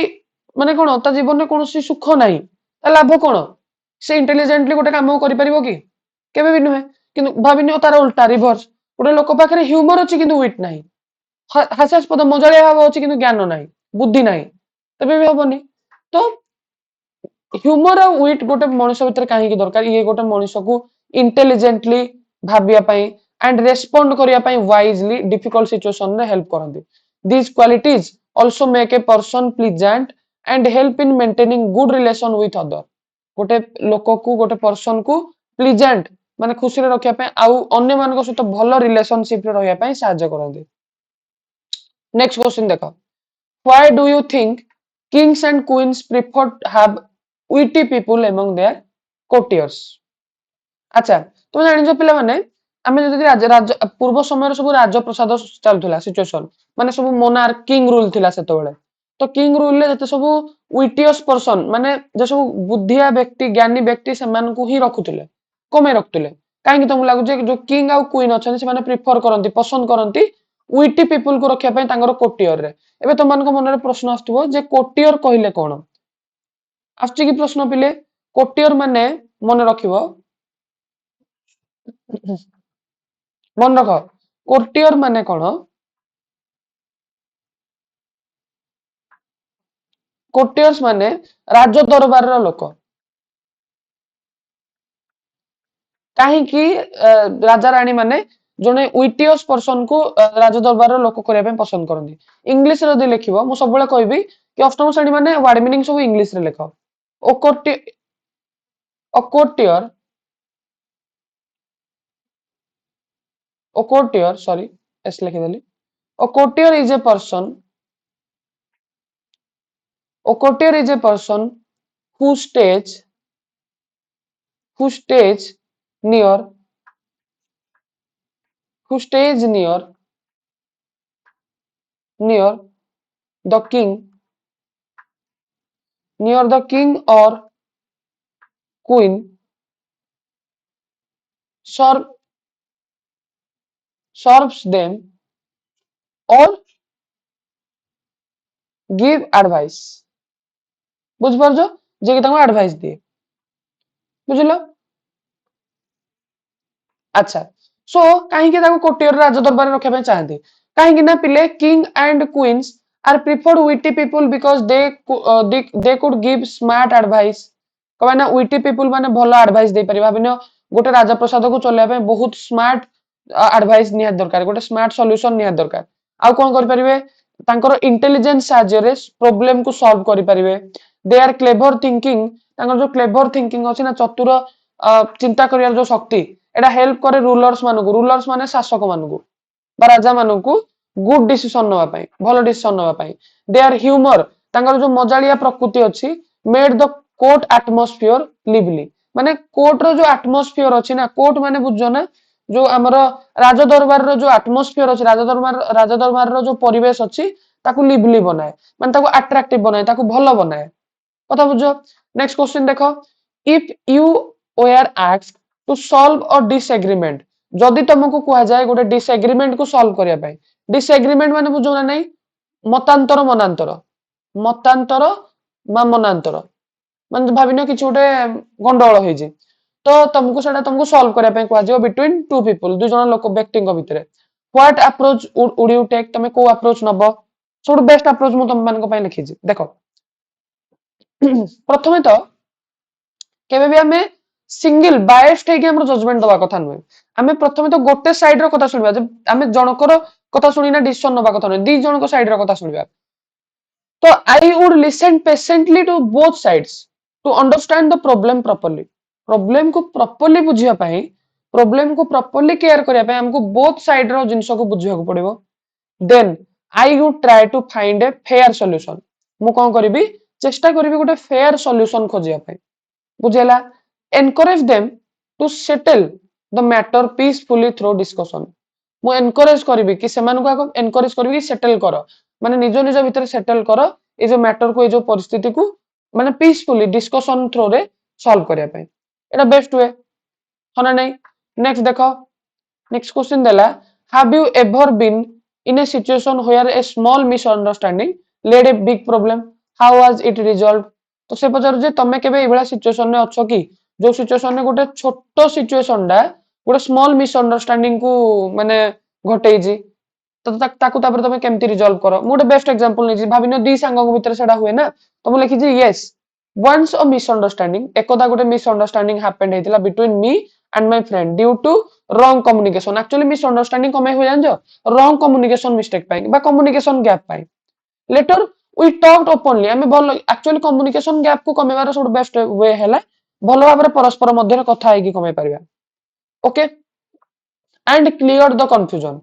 [SPEAKER 1] ମାନେ କଣ, ତା ଜୀବନରେ କୌଣସି ସୁଖ ନାହିଁ, ତା ଲାଭ କଣ? ସେ ଇଣ୍ଟେଲିଜେଣ୍ଟଲି ଗୋଟେ କାମ କରିପାରିବ କି? କେବେ ବି ନୁହେଁ। କିନ୍ତୁ ଭାବିନିଅ ତାର ଉଲ୍ଟା ରିଭର୍ସ, ଗୋଟେ ଲୋକ ପାଖରେ ହ୍ୟୁମର ଅଛି କିନ୍ତୁ ୱିଟ୍ ନାହିଁ, ହାସ୍ୟାସ୍ପଦ ମଜାଳିଆ ଭାବ ଅଛି କିନ୍ତୁ ଜ୍ଞାନ ନାହିଁ, ବୁଦ୍ଧି ନାହିଁ, ତେବେ ବି ହବନି। ତ ହ୍ୟୁମର ଆଉ ୱିଟ୍ ଗୋଟେ ମଣିଷ ଭିତରେ କାହିଁକି ଦରକାର? ଇଏ ଗୋଟେ ମଣିଷକୁ ଇଣ୍ଟେଲିଜେଣ୍ଟଲି ଭାବିବା ପାଇଁ ଆଣ୍ଡ ରେସ୍ପଣ୍ଡ କରିବା ପାଇଁ ୱାଇଜଲି ଡିଫିକଲ୍ଟ ସିଚୁଏସନରେ ହେଲ୍ପ କରନ୍ତି। This qualities also make a person pleasant and help in maintaining good relation with other. ଗୋଟେ ଲୋକକୁ, ଗୋଟେ ପର୍ସନକୁ ପ୍ଲିଜାଣ୍ଟ ମାନେ ଖୁସିରେ ରଖିବା ପାଇଁ, ଆଉ ଅନ୍ୟମାନଙ୍କ ସହିତ ଭଲ ରିଲେସନସିପରେ ରହିବା ପାଇଁ ସାହାଯ୍ୟ କରନ୍ତି। ନେକ୍ସଟ କ୍ୱେଶ୍ଚନ ଦେଖ, why do you think kings and queens prefer to have witty people among their courtiers? ଆଚ୍ଛା, ତମେ ଜାଣିଛ ପିଲାମାନେ, ଆମେ ଯଦି ପୂର୍ବ ସମୟରେ ସବୁ ରାଜପ୍ରସାଦ ଚାଲୁଥିଲା ସିଚୁଏସନ, ମାନେ ସବୁ ମୋନାର୍କ କିଙ୍ଗ ରୁଲ ଥିଲା ସେତେବେଳେ। ତ କିଙ୍ଗ ରୁଲରେ ଯେତେ ସବୁ ୱିଟିୟସ୍ ପର୍ସନ, ମାନେ ଯେ ସବୁ ବୁଦ୍ଧିଆ ବ୍ୟକ୍ତି, ଜ୍ଞାନୀ ବ୍ୟକ୍ତି, ସେମାନଙ୍କୁ ହିଁ ରଖୁଥିଲେ। କଣ ପାଇଁ ରଖୁଥିଲେ? କାହିଁକି ତମକୁ ଲାଗୁଛି ଯୋଉ କିଙ୍ଗ ଆଉ କୁଇନ ଅଛନ୍ତି ସେମାନେ ପ୍ରିଫର କରନ୍ତି, ପସନ୍ଦ କରନ୍ତି ୱିଟି ପିପୁଲକୁ ରଖିବା ପାଇଁ ତାଙ୍କର କୋଟିୟରରେ। ଏବେ ତମମାନଙ୍କ ମନରେ ପ୍ରଶ୍ନ ଆସୁଥିବ ଯେ କୋଟିୟର କହିଲେ କଣ? ଆସୁଛି କି ପ୍ରଶ୍ନ ପିଲେ? କୋଟିୟର ମାନେ ମନେ ରଖିବ, ମନେ ରଖ, କୋଟିୟର ମାନେ କଣ? କୋଟିୟର୍ସ ମାନେ ରାଜ ଦରବାରର ଲୋକ। କାହିଁକି ରାଜାରାଣୀ ମାନେ ଜଣେ ୱିଟିୟସ୍ ପର୍ସନକୁ ରାଜ ଦରବାରର ଲୋକ କରିବା ପାଇଁ ପସନ୍ଦ କରନ୍ତି? ଇଂଲିଶରେ ଯଦି ଲେଖିବ, ମୁଁ ସବୁବେଳେ କହିବି କି ଅଷ୍ଟମ ଶ୍ରେଣୀ ମାନେ ୱାର୍ଡ ମିନିଂ ସବୁ ଇଂଲିଶରେ ଲେଖ। ଓକୋଟିୟର, ଓକୋଟିୟର, ସରି S ଲେଖିଦେଲି। A courtier is a person A courtier is a person who stays near who stays near the king or queen, serve, serves them or give advice। ବୁଝିପାରୁଛ ଯେ କି ତାଙ୍କୁ ଆଡଭାଇସ ଦିଏ। ବୁଝିଲ? ଆଚ୍ଛା, ସୋ କାହିଁକି ତାଙ୍କୁ କୋଟିୟର ରାଜ ଦରବାରରେ ରଖିବା ପାଇଁ ଚାହାନ୍ତି? କାହିଁକି ନା ପିଲେ king and queens are preferred witty people because they could give smart advice. କଣ ନା ୱିଟି ପିପୁଲ ମାନେ ଭଲ ଆଡଭାଇସ ଦେଇପାରିବେ। ଭାବିନିଅ ଗୋଟେ ରାଜପ୍ରସାଦକୁ ଚଲେଇବା ପାଇଁ ବହୁତ ସ୍ମାର୍ଟ ଆଡଭାଇସ ନିହାତି ଦରକାର, ଗୋଟେ ସ୍ମାର୍ଟ ସଲ୍ୟୁସନ ନିହାତି ଦରକାର। ଆଉ କଣ କରିପାରିବେ? ତାଙ୍କର ଇଣ୍ଟେଲିଜେନ୍ସ ସାହାଯ୍ୟରେ ପ୍ରୋବ୍ଲେମକୁ ସଲ୍ଭ କରିପାରିବେ। ଦେ ଆର୍ କ୍ଲେଭର ଥିଙ୍କିଂ, ତାଙ୍କର ଯୋଉ କ୍ଲେଭର ଥିଙ୍କିଂ ଅଛି ନା, ଚତୁର ଚିନ୍ତା କରିବାର ଯୋଉ ଶକ୍ତି, ଏଟା ହେଲ୍ପ କରେ ରୁଲର୍ସ ମାନେ ଶାସକ ମାନଙ୍କୁ ବା ରାଜା ମାନଙ୍କୁ ଗୁଡ ଡିସିସନ ନବା ପାଇଁ, ଭଲ ଡିସିସନ ନବା ପାଇଁ। ଦେ ଆର୍ ହ୍ୟୁମର, ତାଙ୍କର ଯୋଉ ମଜାଳିଆ ପ୍ରକୃତି ଅଛି, ମେଡ୍ ଦ କୋର୍ଟ ଆଟମୋସ୍ଫିୟର ଲିଭଲି। ମାନେ କୋର୍ଟର ଯୋଉ ଆଟମୋସ୍ଫିୟର ଅଛି ନା, କୋର୍ଟ ମାନେ ବୁଝୁଛ ନା, ଯୋଉ ଆମର ରାଜଦରବାରର ଯୋଉ ଆଟମୋସ୍ଫିୟର ଅଛି, ରାଜଦରବାରର ଯୋଉ ପରିବେଶ ଅଛି, ତାକୁ ଲିଭଲି ବନାଏ, ମାନେ ତାକୁ ଆଟ୍ରାକ୍ଟିଭ ବନାଏ, ତାକୁ ଭଲ ବନାଏ। କଥା ବୁଝ। ନେକ୍ସଟ କ୍ୱେଶ୍ଚିନ୍ ଦେଖ, if you were ଆସ୍କ୍ଡ two solve ଅ ଡିସଏଗ୍ରିମେଣ୍ଟ, ଯଦି ତମକୁ କୁହାଯାଏ ଗୋଟେ ଡିସଏଗ୍ରିମେଣ୍ଟ କୁ ସଲ୍ଭ କରିବା ପାଇଁ। ଡିସଏଗ୍ରିମେଣ୍ଟ ମାନେ ବୁଝୁଛ ନା ନାଇଁ? ମତାନ୍ତର ବା ମନାନ୍ତର, ମାନେ ଭାବିନିଅ କିଛି ଗୋଟେ ଗଣ୍ଡଗୋଳ ହେଇଛି, ତ ତମକୁ ସଲ୍ଭ କରିବା ପାଇଁ କୁହାଯିବ ବିଟୱିନ ଟୁ ପିପୁଲ, ଦୁଇ ଜଣ ଲୋକ ବ୍ୟକ୍ତିଙ୍କ ଭିତରେ। What approach would you take, ତମେ କୋଉ ଆପ୍ରୋଚ ନବ? ସବୁଠୁ ବେଷ୍ଟ ଆପ୍ରୋଚ ମୁଁ ତମମାନଙ୍କ ପାଇଁ ଲେଖିଛି, ଦେଖ। ପ୍ରଥମେ ତ କେବେ ବି ଆମେ ସିଙ୍ଗଲ ବାୟସ୍ଡ ହେଇକି ଆମର ଜଜମେଣ୍ଟ ଦବା କଥା ନୁହେଁ। ଆମେ ପ୍ରଥମେ ତ ଗୋଟେ ସାଇଡ ର କଥା ଶୁଣିବା, ଯେ ଆମେ ଜଣଙ୍କର କଥା ଶୁଣିନା ଡିସିସନ ନବା କଥା ନୁହେଁ, ଦି ଜଣଙ୍କ ସାଇଡ ର କଥା ଶୁଣିବା। ତ I would listen patiently to both sides to understand the problem properly. ପ୍ରୋବ୍ଲେମକୁ ପ୍ରପରଲି ବୁଝିବା ପାଇଁ, ପ୍ରୋବ୍ଲେମକୁ ପ୍ରପରଲି କେୟାର କରିବା ପାଇଁ ଆମକୁ ବୋଥ ସାଇଡ ର ଜିନିଷକୁ ବୁଝିବାକୁ ପଡିବ। Then I would try to find a fair solution. ମୁଁ କଣ କରିବି? ଚେଷ୍ଟା କରିବି ଗୋଟେ ଫେୟାର ସଲ୍ୟୁସନ ଖୋଜିବା ପାଇଁ। ବୁଝିଲା? ଏନକରେଜ ଦେମ୍ ଟୁ ସେଟଲ ଦ ମ୍ୟାଟର ପିସଫୁଲି ଥ୍ରୋ ଡିସ୍କସନ। ମୁଁ ଏନକରେଜ କରିବି କି ସେମାନଙ୍କୁ ଆଗ ଏନକରେଜ କରିବି କି ସେଟଲ କର, ମାନେ ନିଜ ନିଜ ଭିତରେ ସେଟଲ କର ଏଇ ଯୋଉ ମ୍ୟାଟରକୁ, ଏଇ ଯୋଉ ପରିସ୍ଥିତିକୁ, ମାନେ ପିସଫୁଲି ଡିସ୍କସନ ଥ୍ରୋରେ ସଲ୍ଭ କରିବା ପାଇଁ। ଏଟା ବେଷ୍ଟ ୱେ, ହଁ ନା ନାଇଁ? ନେକ୍ସଟ ଦେଖ, ନେକ୍ସଟ କ୍ୱେଶ୍ଚିନ୍ ଦେଲା, have you ever been in a situation where a small misunderstanding led a big problem, how was it resolve? ତ ସେ ପଚାରୁଛି ଯେ ତମେ କେବେ ଏଇଭଳିଆ ସିଚୁଏସନରେ ଅଛ କି, ଯୋଉ ସିଚୁଏସନରେ ଗୋଟେ ଛୋଟ ସିଚୁଏସନଟା ଗୋଟେ ସ୍ମଲ୍ ମିସଅଣ୍ଡରଷ୍ଟାଣ୍ଡିଂ କୁ ମାନେ ଘଟେଇଛି, ତ ତାକୁ ତାପରେ ତମେ କେମିତି ରିଜଲ୍ଭ କର? ମୁଁ ଗୋଟେ ବେଷ୍ଟ ଏକ୍ସାମ୍ପଲ ନେଇଛି। ଭାବିନିଅ ଦି ସାଙ୍ଗଙ୍କ ଭିତରେ ସେଟା ହୁଏ ନା, ତ ମୁଁ ଲେଖିଛି Yes once a misunderstanding, ekada ଗୋଟେ misunderstanding happened ହେଇଥିଲା between me and my friend due to wrong communication। actually misunderstanding କଣ ପାଇଁ ହୁଏ ଜାଣିଛ? wrong communication mistake ପାଇଁ ବା communication gap ପାଇଁ। later we talked openly, ଆମେ ଭଲ actually communication gap କୁ କମେଇବାର ସବୁଠୁ ବେଷ୍ଟ ୱେ ହେଲା ଭଲ ଭାବରେ ପରସ୍ପର ମଧ୍ୟରେ କଥା ହେଇକି କମେଇ ପାରିବା। Okay, and cleared the confusion,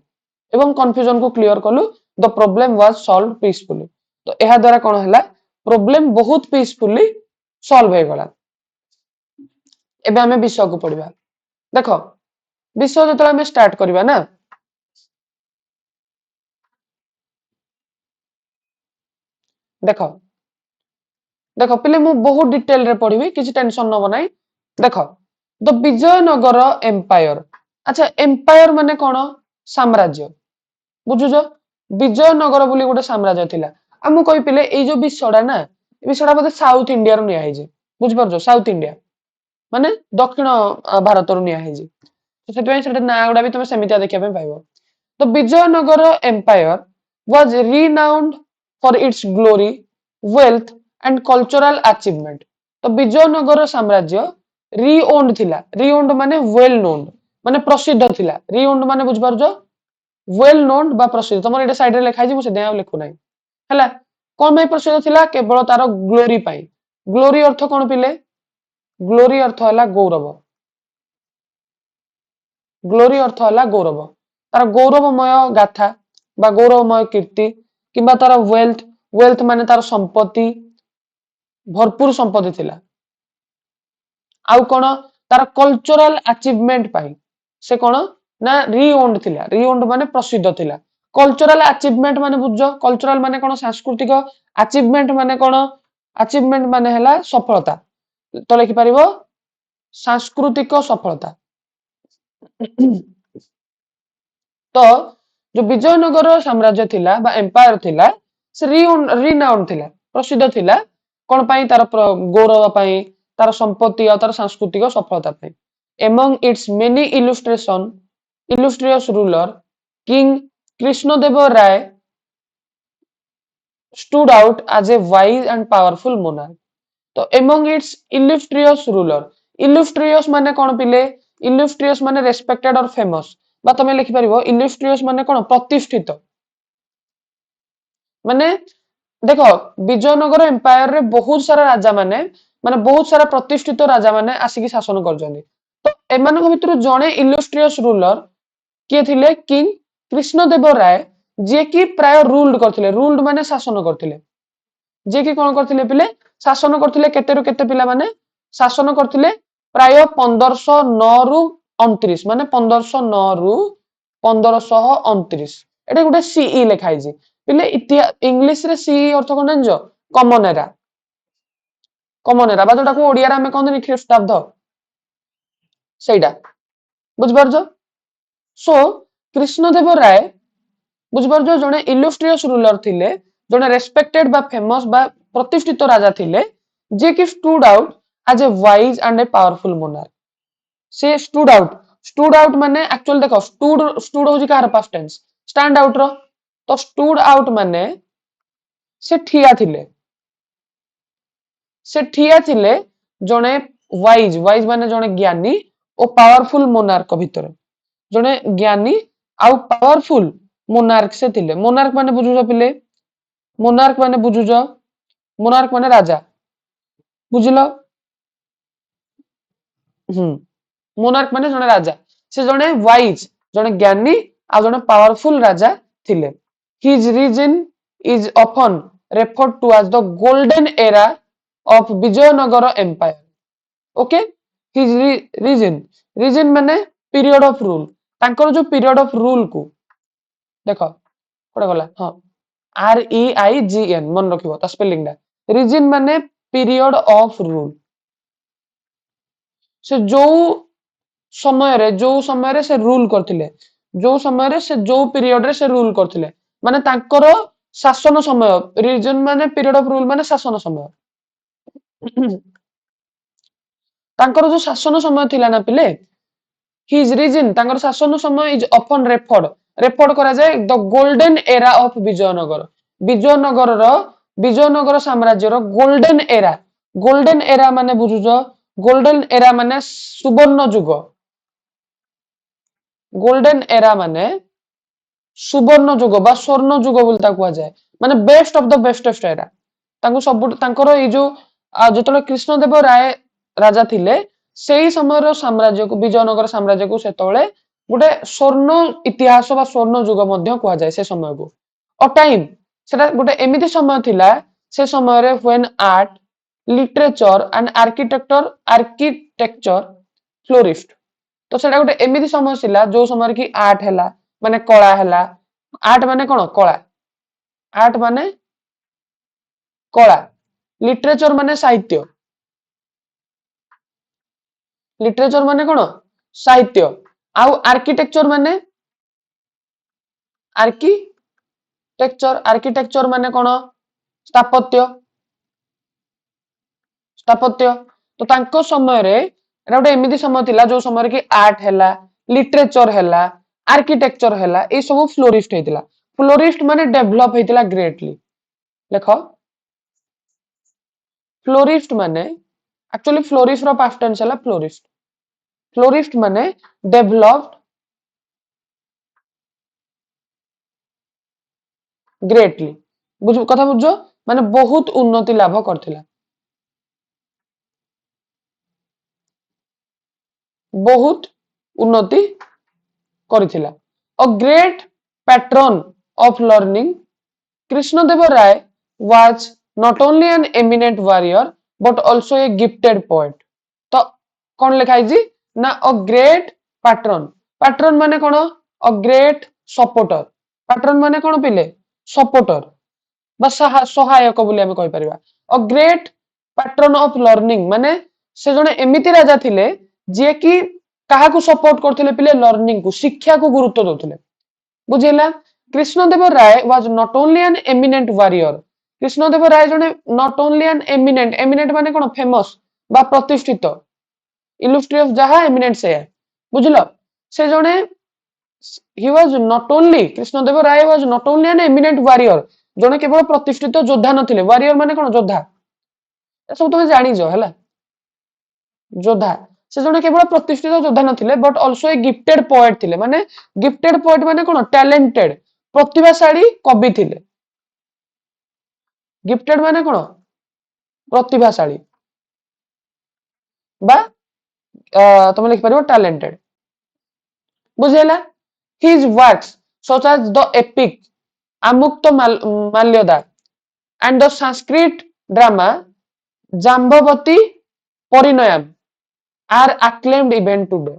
[SPEAKER 1] ଏବଂ କନଫ୍ୟୁଜନ କୁ କ୍ଲିୟର କଲୁ। ଦ ପ୍ରୋବ୍ଲେମ ୱାଜ ସଲ୍ଭ ପିସଫୁଲି। ତ ଏହା ଦ୍ୱାରା କଣ ହେଲା? ପ୍ରୋବ୍ଲେମ ବହୁତ ପିସଫୁଲି ସଲ୍ଭ ହେଇଗଲା। ଏବେ ଆମେ ବିଷୟକୁ ପଢିବା। ଦେଖ, ବିଷୟ ଯେତେବେଳେ ଆମେ ଷ୍ଟାର୍ଟ କରିବା ନା, ଦେଖ ଦେଖ ପିଲେ, ମୁଁ ବହୁତ ଡିଟେଲରେ ପଢିବି, କିଛି ଟେନସନ ନବ ନାହିଁ। ଦେଖ, ଦ ବିଜୟନଗର ଏମ୍ପାୟର। ଆଚ୍ଛା, ଏମ୍ପାୟର ମାନେ କଣ? ସାମ୍ରାଜ୍ୟ। ବୁଝୁଛ? ବିଜୟନଗର ବୋଲି ଗୋଟେ ସାମ୍ରାଜ୍ୟ ଥିଲା। ଆଉ ମୁଁ କହିଲେ ଏଇ ଯୋଉ ବିଷୟଟା ନା, ଏ ବିଷୟଟା ବୋଧେ ସାଉଥ ଇଣ୍ଡିଆରୁ ନିଆ ହେଇଛି। ବୁଝିପାରୁଛ? ସାଉଥ ଇଣ୍ଡିଆ ମାନେ ଦକ୍ଷିଣ ଭାରତରୁ ନିଆ ହେଇଛି। ସେଥିପାଇଁ ସେଟା ନାଁ ଗୁଡା ବି ତମେ ସେମିତିଆ ଦେଖିବା ପାଇଁ ପାଇବ। ତ Vijayanagara empire was renowned for its glory, wealth and cultural achievement। ତ ବିଜୟନଗର ସାମ୍ରାଜ୍ୟ ରିଓନ୍ଡ ଥିଲା। ରିଓନ୍ଡ ମାନେ ୱେଲ ନୋନ୍, ମାନେ ପ୍ରସିଦ୍ଧ ଥିଲା। ରିଓନ୍ଡ ମାନେ ବୁଝିପାରୁଛ? ୱେଲ ନୋନ୍ ବା ପ୍ରସିଦ୍ଧ। ତମର ଏଇଟା ସାଇଡରେ ଲେଖା ହେଇଛି, ମୁଁ ସେଥିପାଇଁ ଆଉ ଲେଖୁନାହିଁ। ହେଲା, କଣ ପାଇଁ ପ୍ରସିଦ୍ଧ ଥିଲା? କେବଳ ତାର ଗ୍ଲୋରି ପାଇଁ। ଗ୍ଲୋରି ଅର୍ଥ କଣ ପିଲେ? ଗ୍ଲୋରି ଅର୍ଥ ହେଲା ଗୌରବ। ଗ୍ଲୋରି ଅର୍ଥ ହେଲା ଗୌରବ। ତାର ଗୌରବମୟ ଗାଥା ବା ଗୌରବମୟ କୀର୍ତ୍ତି, କିମ୍ବା ତାର ୱେଲ୍ଥ, ୱେଲ୍ଥ ମାନେ ତାର ସମ୍ପତ୍ତି, भरपूर संपत्ति थिला आउ कोन तार कल्चरल अचीवमेंट पाई से कोन ना रिओन्ड थिला रिओन्ड माने प्रसिद्ध थिला कल्चरल अचीवमेंट माने बुझो कल्चरल माने कोन सांस्कृतिक अचीवमेंट माने कोन अचीवमेंट माने हला सफलता तो लिखि परिबो सांस्कृतिक सफलता तो जो विजयनगर साम्राज्य थिला बा एम्पायर थिला से रिनाउंड थिला प्रसिद्ध थिला कोन पाई तार गौरव पाई तार संपत्ति और तार सांस्कृतिक सफलता पाई among its many illustrious ruler king Krishnadeva Rai stood out as a wise and powerful monarch तो among its illustrious ruler illustrious माने कोन पिले illustrious माने respected और famous बा तमे लिखि परिबो illustrious माने कोन प्रतिष्ठित माने देखो विजयनगर एम्पायर रे बहुत सारा राजा माने माने बहुत सारा प्रतिष्ठित राजा माने आसिकी शासन करजनी तो एमानक भितर जणे illustrious ruler के थिले किंग कृष्णदेव राय जे कि प्राय रूल्ड करथिले रूल्ड माने शासन करथिले जे कि कोन करथिले पिले शासन करथिले केतेरु केते पिला माने शासन करथिले प्राय 1509 रु 29 माने 1509 रु 1529 एटा गुटे सीई लिखाई जे पिले इतिहास इंग्लिश रे सीई अर्थ कोन जानजो कॉमन एरा बा जोटा को ओडिया रे हमें कोन ख्रीष्टाब्द सेइडा बुझ परजो सो कृष्णदेव राय बुझ परजो जने इलस्ट्रियस रूलर थिले जने रेस्पेक्टेड बा फेमस बा प्रतिष्ठित राजा थिले जे कि stood out as a wise and a powerful monarch से स्टूड आउट माने एक्चुअल देखो स्टूड होजी कार पास्ट टेंस स्टैंड आउट रो तो स्टूड आउट माने से ठिया थिले जने वाइज माने जने ज्ञानी और पावरफुल मोनार्क भितर जने ज्ञानी आउ पावरफुल मोनार्क से थिले मोनार्क माने बुझुजो पिले मोनार्क माने राजा बुझिलो मोनार्क माने जने राजा से जने वाइज जने ज्ञानी आ जने पावरफुल राजा थिले his reign is often referred to as the golden era of Vijayanagara empire okay his reign माने पीरियड ऑफ रूल तांकर जो पीरियड ऑफ रूल को देखो कोडा गला हां REIGN मन रखिबो ता स्पेलिंग दा रीजन माने पीरियड ऑफ रूल से जो समय रे से रूल करथिले जो समय रे से जो पीरियड रे से रूल करथिले माने तांकर शासन समय रीजन माने पीरियड ऑफ रूल माने शासन समय तांकर जो शासन समय थिला ना पिले हिज रीजन तांकर शासन समय इज ऑफन रेफर्ड करा जाए the golden era of Vijayanagara साम्राज्य रो गोल्डन एरा माने बुझुजो गोल्डन एरा माने सुवर्ण युग गोल्डन एरा माने सुवर्ण युग बा स्वर्ण युग बोलता कुआ जाए माने best of the bestest era तांको सब तांकर ए जो जतले कृष्णदेव राय राजा थिले सेही समय रो साम्राज्य को विजयनगर साम्राज्य को सेतोळे गुटे स्वर्ण इतिहास बा स्वर्ण युग मध्य कुआ जाए से समय को अ टाइम सेटा गुटे एमिति समय थिला से समय रे when art literature and architecture florist तो सेटा गुटे एमिति समय थिला जो समय की आर्ट हैला माने कला हैला आर्ट माने कोन कला लिटरेचर माने साहित्य आउ आर्किटेक्चर माने कोन स्थापत्य तो तांको समय रे एटा गोटे एमिति समय थिला जो समय की आर्ट हैला लिटरेचर हैला आर्किटेक्चर हैला ए सब फ्लोरिस्ट हेतिला फ्लोरिस्ट माने डेवलप हेतिला ग्रेटली देखो फ्लोरिस्ट माने एक्चुअली फ्लोरिस्ट रो पास्ट टेंस हैला फ्लोरिस्ट माने डेवलप्ड ग्रेटली बुझ कथा बुझो माने बहुत उन्नति लाभ करथिला बहुत उन्नति करिथिला a great patron of learning Krishnadeva Raya was not only an eminent warrior but also a gifted poet. तो कौन लिखाई ना अ ग्रेट पैट्रन। पैट्रन माने कौन अ ग्रेट सपोर्टर। पैट्रन माने कौन पिले सपोर्टर बा सहायक बोली आमे कहि परिबा। A great patron of learning माने से जने एमिति राजा थिले जे कि काहाकू सपोर्ट करथिले पिले लर्निंग को शिक्षा को गुरुत्व दोथिले बुझिला। Krishnadeva Raya was not only an eminent warrior. Krishnadeva Raya जने not only an eminent eminent माने कोन फेमस बा प्रतिष्ठित इलुस्ट्रियस जहा एमिनेंट से बुझलो से जने he was not only Krishnadeva Raya was not only an eminent warrior जने केवल प्रतिष्ठित योद्धा नथिले। वॉरियर माने कोन योद्धा ए सब तुम जानि जो हला योद्धा से जने केवल प्रतिष्ठित योद्धा नथिले but also a gifted poet थिले। माने गिफ्टेड पोएट माने कोन टैलेंटेड प्रतिभाशाली कवि थिले। गिफ्टेड माने कोन प्रतिभाशाली बा तुम लिख पारिबो टैलेंटेड बुझेला। His works such as the epic Amukta Malyada and the Sanskrit drama Jambavati Parinayam are acclaimed even today।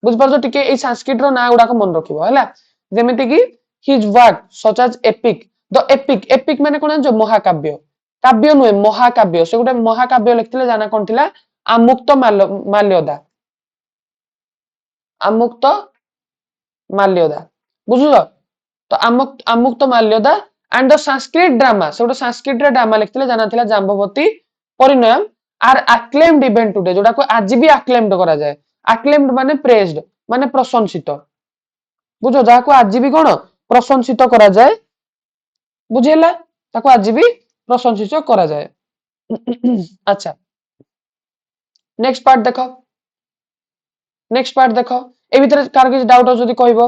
[SPEAKER 1] बुझ पारछो टिके ए संस्कृत रो ना गुडा को मन रखिबो हला जेमिति कि his work such as epic the epic epic माने कोन जो महाकाव्य काव्य नुए महाकाव्य से गुटे महाकाव्य लिखथिले जाना कोन थिला आमुक्त माल्यदा आमुक्त माल्यदा बुझलो। तो Amukta Malyada and the Sanskrit drama से गुटे संस्कृत ड्रामा लिखथिले जाना थिला Jambavati Parinayam are acclaimed even today जोटा को आज भी acclaimed करा जाए। acclaimed माने praised माने प्रशंसित बुझो जहा को आज भी कोन प्रशंसित करा जाए बुझेला ताको आज भी प्रशंसित करा जाए। अच्छा नेक्स्ट पार्ट देखो ए भीतर कार किछ डाउट जदी कहबो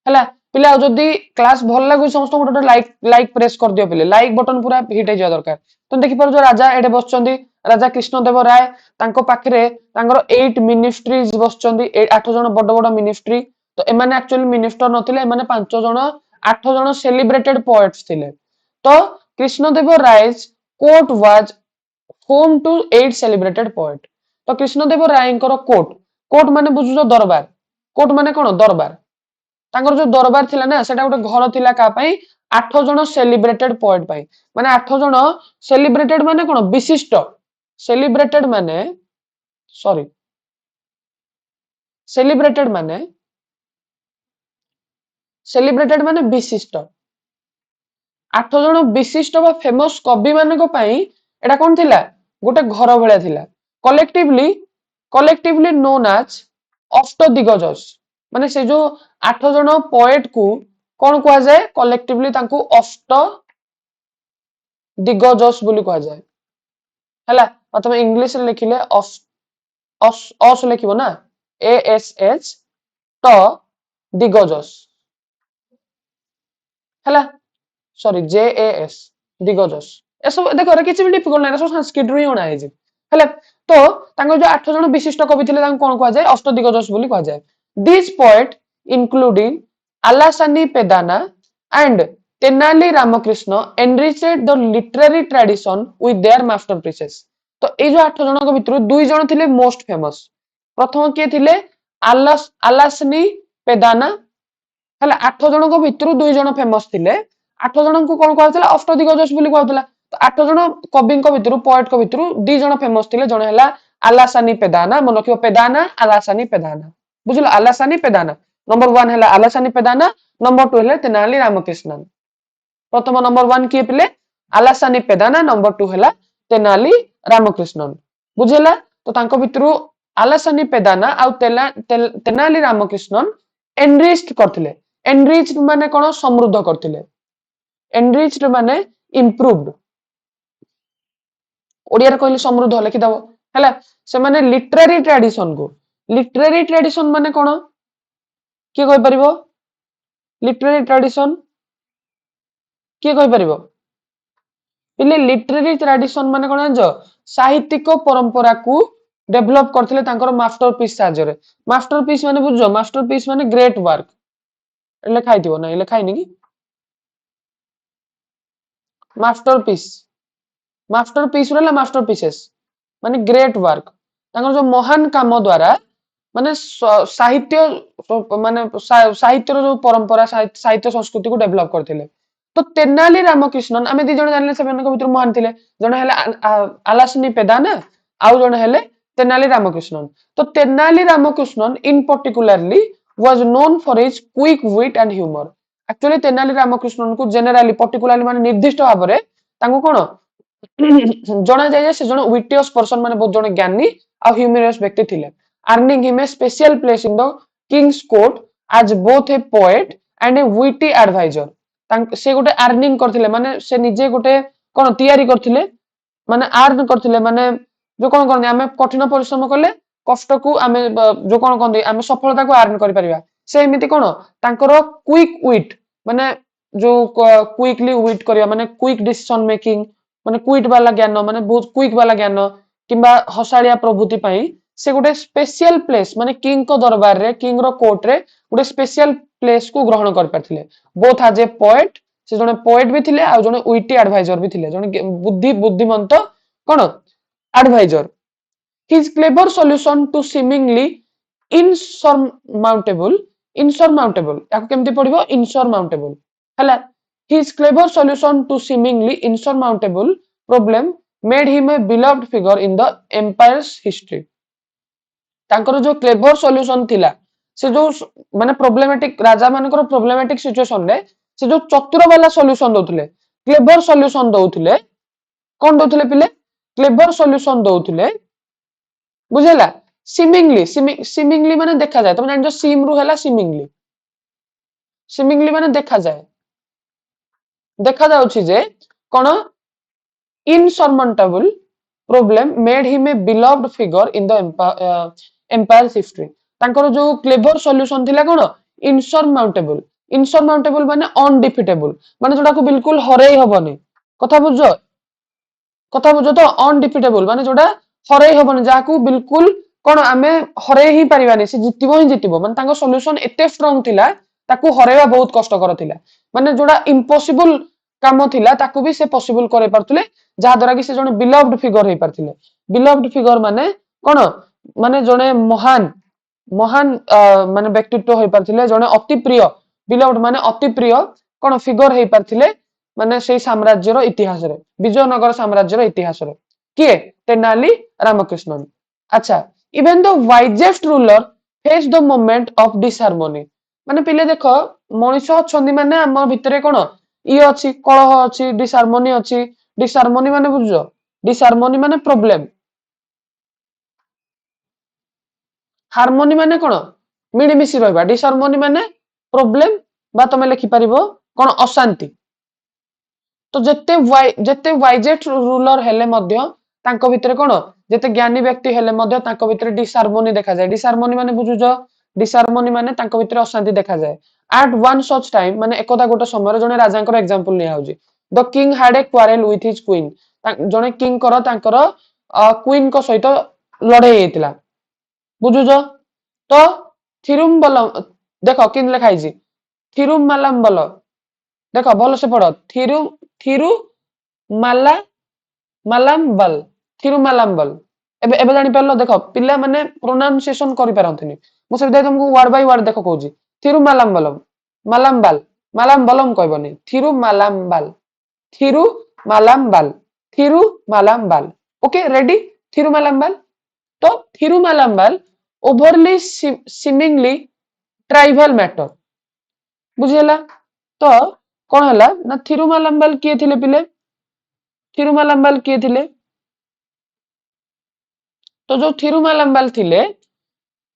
[SPEAKER 1] हला पिला जदी क्लास भल लागु समस्त गोटे लाइक प्रेस कर दियो पिले लाइक बटन पूरा हिट हे जा दरकार। तुम देखि पारो जो राजा एडे बसचंदी राजा कृष्णदेव राय तांको पाखरे तांकर 8 मिनिस्ट्रीज बसचंदी 8 जण बड बड मिनिस्ट्री। तो एमाने एक्चुअली मिनिस्टर नथिले एमाने 5 जण 8 जण सेलिब्रेटेड पोएट्स थिले। तो Krishnadeva Raya's court was home to 8 celebrated poet. तो कृष्णदेव रायंकर कोर्ट माने बुझुजो दरबार कोर्ट माने कोन दरबार तांकर जो दरबार थिला ना सेटा गोटे घर थिला का पई 8 जण सेलिब्रेटेड पोएट पई माने 8 जण सेलिब्रेटेड माने कोन विशिष्ट सेलिब्रेटेड माने सॉरी सेलिब्रेटेड माने विशिष्ट 8 जण विशिष्ट बा फेमस कवि मानको पई एटा कोन थिला गोटे घर भलिया थिला। कलेक्टिवली नोन एज अष्टदिग्गजस माने से जो 8 जण पोएट को कोन कहा जाए कलेक्टिवली तांको अष्ट दिग्गजस बोली कहा जाए हला। तुम इंग्लिश रे लिखिले अस लिखिबो ना ASH ट दिग्गजस हला सॉरी JAS दिग्गजस ए सब देखो रे किछि भी डिफिकल्ट नै सब संस्कृत रो ही होना है जे हला। तो तांको जो 8 जण विशिष्ट कवि थिले तांको कोन कहा जाए अष्टदिग्गजस बोली कहा जाए। This poet including Allasani Peddana and Tenali Ramakrishna enriched the literary tradition with their masterpieces. तो ए जो 8 जण को भितर 2 जण थिले मोस्ट फेमस। प्रथम के थिले आलासनी पेदाना हला 8 जण को भितर 2 जण फेमस थिले। 8 जण को कोन कहउतला अष्टदिग्गजस बोली कहउतला। तो 8 जण कवि को भितर पोएट को भितर 2 जण फेमस थिले जण हला आलासानी पेदाना मन रखियो पेदाना आलासानी पेदाना बुझलो आलासानी पेदाना नंबर 1 हला आलासानी पेदाना नंबर 2 हला तेनाली रामकृष्णन। प्रथम नंबर 1 किए पिले आलासानी पेदाना नंबर 2 हला तेनाली रामकृष्णन बुझेला। तो तांको भितरु आलासानी पेदाना आ तेनाली रामकृष्णन एनरिच्ड करथिले। एनरिच्ड माने कोन समृद्ध करथिले एनरिच्ड माने इंप्रूव्ड ओडिया रे कहले समृद्ध लिखि दबो हला। से माने लिटरेरी ट्रेडिशन माने कोन के कहि परिबो लिटरेरी ट्रेडिशन के कहि परिबो पिले लिटरेरी ट्रेडिशन माने कोन जो साहित्यिक परंपरा को डेवलप करथिले तांकर मास्टरपीस साजरे। मास्टरपीस माने बुझो मास्टरपीस माने ग्रेट वर्क लिखाई दिबो नै लिखाई नि कि मास्टरपीस रहला मास्टरपीसेस माने ग्रेट वर्क तांकर जो महान काम द्वारा माने साहित्य माने साहित्यर जो परंपरा साहित्य संस्कृति को डेभलप करथिले तो तेनाली रामकृष्णन आमे दी जण जानले सेମାନଙ୍କ भितर महान थिले जण हेले आलासनी पेदाना आउ जण हेले तेनाली रामकृष्णन तो Tenali Ramakrishnan in particularly was known for his quick wit and humour actually Tenali Ramakrishnan को जनरली पर्टिकुलरली माने निर्दिष्ट भाबरे तांको कोन जना जाय से जण विटियस पर्सन माने बहुत जण ज्ञानी आ ह्यूमरस व्यक्ति थिले earning him a special place in the king's court as both a poet and a witty advisor से गोटे अर्निंग करथिले माने से निजे गोटे कोन तयारी करथिले माने अर्न करथिले माने जो कोन करनी आमे कठिन परिश्रम करले कष्ट को आमे जो कोन कोन आमे सफलता को अर्न करि परिबा से एमिति कोन तांकर क्विक विट माने जो क्विकली विट करिया माने क्विक डिसीजन मेकिंग माने क्विक वाला ज्ञान माने बहुत क्विक वाला ज्ञान किंबा हसालिया प्रभुति पई से गोटे स्पेशल प्लेस माने किंग को दरबार रे किंग रो कोर्ट रे गोटे स्पेशल प्लेस को ग्रहण कर पाथिले बोथ एज ए पोएट से जने पोएट भी थिले आ जने विटी एडवाइजर भी थिले जने बुद्धिमंत कोन adviser his clever solution to seemingly insurmountable याको केमति पडिबो इनसरमाउंटेबल हला his clever solution to seemingly insurmountable problem made him a beloved figure in the empire's history तांकर जो क्लेवर सॉल्यूशन थिला से जो माने प्रॉब्लमेटिक राजा मानकर प्रॉब्लमेटिक सिचुएशन रे से जो चतुर वाला सॉल्यूशन दोथले क्लेवर सॉल्यूशन दोथले कोन दोथले पिले क्लेवर सॉल्यूशन दोथले बुझेला सीमिंगली माने देखा जाए तुम जान जो सीम रु हैला सीमिंगली माने देखा जाउछि जे कोन insurmountable problem made him a beloved figure in the empire's history तांकर जो क्लेवर सॉल्यूशन थिला कोन इनसरमाउंटेबल माने अनडिफिटेबल माने जोडा को बिल्कुल हरेई हबनी कथा बुझो तो अनडिफिटेबल माने जोडा हरेई हबनी जाकू बिल्कुल कोन आमे हरेई ही परिबानी से जितिबो माने तांकर सॉल्यूशन एते स्ट्रांग थिला ताकू हरेवा बहुत कष्टकर थिला माने जोडा इम्पॉसिबल काम थिला ताकू भी से पॉसिबल करे परथले जा द्वारा कि से जने बिलव्ड फिगर हे परथिले बिलव्ड फिगर माने कोन माने जने महान माने व्यक्तित्व होई परथिले जने अति प्रिय बिलव्ड माने अति प्रिय कोन फिगर हे परथिले माने सेई साम्राज्यर इतिहास रे विजयनगर साम्राज्यर इतिहास रे किए तेनाली रामकृष्णन अच्छा even the wisest ruler face the moment of disharmony माने पिले देखो मनुष्य अछंदी माने हम भितरे कोन इ अछि कलह अछि डिसहार्मनी माने बुझो डिसहार्मनी माने प्रॉब्लम हार्मोनी माने कोन मिळमिशी रहबा डिसहार्मनी माने प्रॉब्लम बा तमे लिखि परिबो कोन अशांति तो जत्ते वाइजेस्ट रूलर हेले मध्य तांको भितरे कोन जत्ते ज्ञानी व्यक्ति हेले मध्य तांको भितरे डिसहार्मनी देखा जाय डिसहार्मनी माने बुझुजो डिसहार्मनी माने तांको भितरे अशांति देखा जाय एट वन सच टाइम माने एकदा गोटे समय जने राजांकर एग्जांपल लिया होजी the king had a quarrel with his queen जने किंग कर तांकर क्वीन को सहित लड़ाई हेतिला बुझुजो तो थिरुमबलम देखो किन लिखाइजी थिरुमालाम्बल देखो भलो से पढ़ो थिरुमाला मालाम्बल थिरुमालाम्बल एबे एबे जानि परलो देखो पिल्ला माने प्रोनाउंसिएशन करि परंतनी मु से तुमको वर्ड बाय वर्ड देखो कहूजी थिरुमालाम्बलम मालाम्बलम कहबनी थिरुमालाम्बल ओके रेडी थिरुमालाम्बल तो थिरुमालाम्बल ओवरली सीमिंगली ट्राइबल मैटर बुझिला तो कोन हला ना थिरुमालाम्बल किए थिले पिले थिरुमालाम्बल किए थिले तो जो थिरुमालाम्बल थिले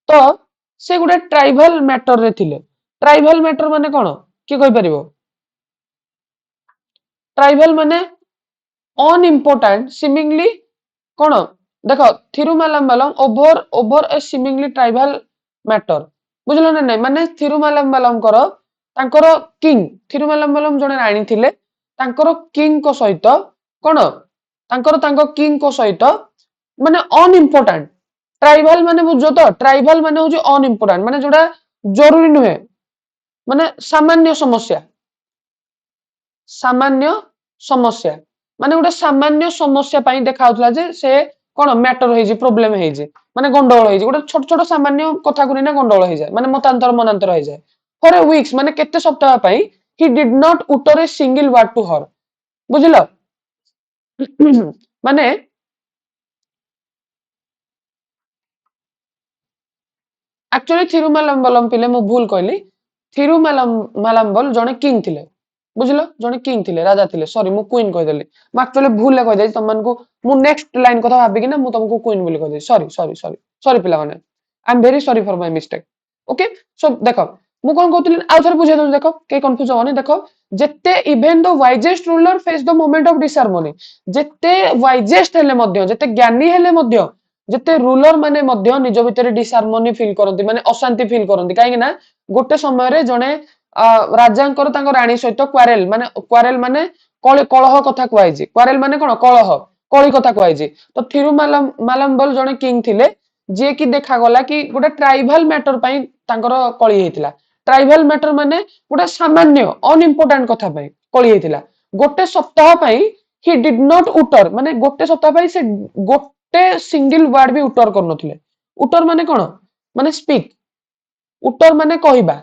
[SPEAKER 1] तो से गुडे ट्राइबल मैटर रे थिले ट्राइबल मैटर माने कोन की कहि परिबो ट्राइबल माने अनइम्पोर्टेंट सीमिंगली कोन देखो थिरुमालाम्बलम ओवर ए सीमिंगली ट्राइबल मैटर बुझलो ना नै माने थिरुमालाम्बलम करो तांकर किंग थिरुमालाम्बलम जने राणी थिले तांकर किंग को सहित कोन तांकर किंग को सहित माने अनइम्पोर्टेंट ट्राइबल माने बुझो तो ट्राइबल माने होजी अनइम्पोर्टेंट माने जोडा जरूरी नुहे माने सामान्य समस्या माने गोटे सामान्य समस्या पई देखा होतला जे से कौन मैटर होइछि प्रॉब्लम होइछि माने गंडगोल होइछि गोटे छोट छोट सामान्य कथा को ना गंडगोल हो जाए माने मतांतर मनांतर हो जाए फॉर ए वीक्स माने केते सप्ताह पई he did not utter a single word to her बुझिलो माने एक्चुअली थिरुमालाम्बलम पिले मु भूल कहली थिरुमालाम्बल जने किंग थिले बुझिलो जने किंग थिले राजा थिले सॉरी मु क्वीन कह देली मु एक्चुअली भूल ले कह दे तुम मानकु मु नेक्स्ट लाइन कथा भाबी कि ना मु तुमको क्वीन बोली कह दे सॉरी सॉरी सॉरी सॉरी पिला माने I am very sorry for my mistake okay so देखो मु कोन कहतली आ थोर बुझे दउ देखो के कंफ्यूज होनी देखो जेते even the wisest ruler face the moment of disharmony जेते वाइजेस्ट हेले मध्य जेते ज्ञानी हेले मध्य जेते रूलर माने मध्य निज भितर डिसहार्मनी फील करंती माने अशांति फील करंती काहे ना गोटे समय रे जणे राजांकर तांको रानी सहित क्वारेल माने कलह कथा कुआइछि क्वारेल माने कोन कलह कली कथा कुआइछि तो थिरुमालाम्बल जणे किंग थिले जे कि देखा गला कि गोटे ट्राइबल मैटर पई तांकर कली हेतिला ट्राइबल मैटर माने गोटे सामान्य अनइम्पोर्टेंट कथा पई कली हेतिला गोटे सप्ताह पई ही डिड नॉट उटर माने गोटे सप्ताह पई से गोटे सिंगल वर्ड भी उटर करनथिले उटर माने कोन माने स्पीक उटर माने कहबा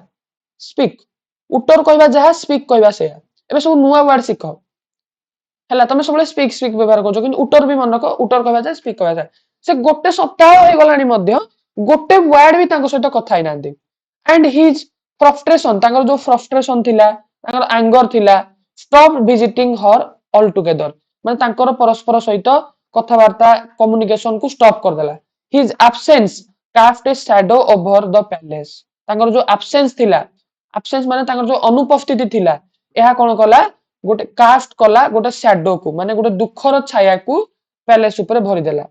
[SPEAKER 1] स्पीक उटर कहबा जहा स्पीक कहबा से एबे सब नुवा वर्ड सिख हला तमे सबले स्पीक स्पीक व्यवहार करजो किंतु उटर भी मन को उटर कहबा जाय स्पीक कहबा जाय से गोटे सप्ताह हो गलानी मध्य गोटे वर्ड भी तांको सहित कथा ही नांदी एंड हिज फ्रस्ट्रेशन तांकर जो फ्रस्ट्रेशन थिला तांकर एंगर थिला stop visiting her all together माने तांकर परस्पर सहित कथावार्ता कम्युनिकेशन को स्टॉप कर देला his absence cast a shadow over the palace तांकर जो एब्सेंस थिला एब्सेंस माने तांकर जो अनुपस्थिति थिला एहा कोन कला गोटे कास्ट कला गोटे शैडो को माने गोटे दुखर छाया को पैलेस ऊपर भरी देला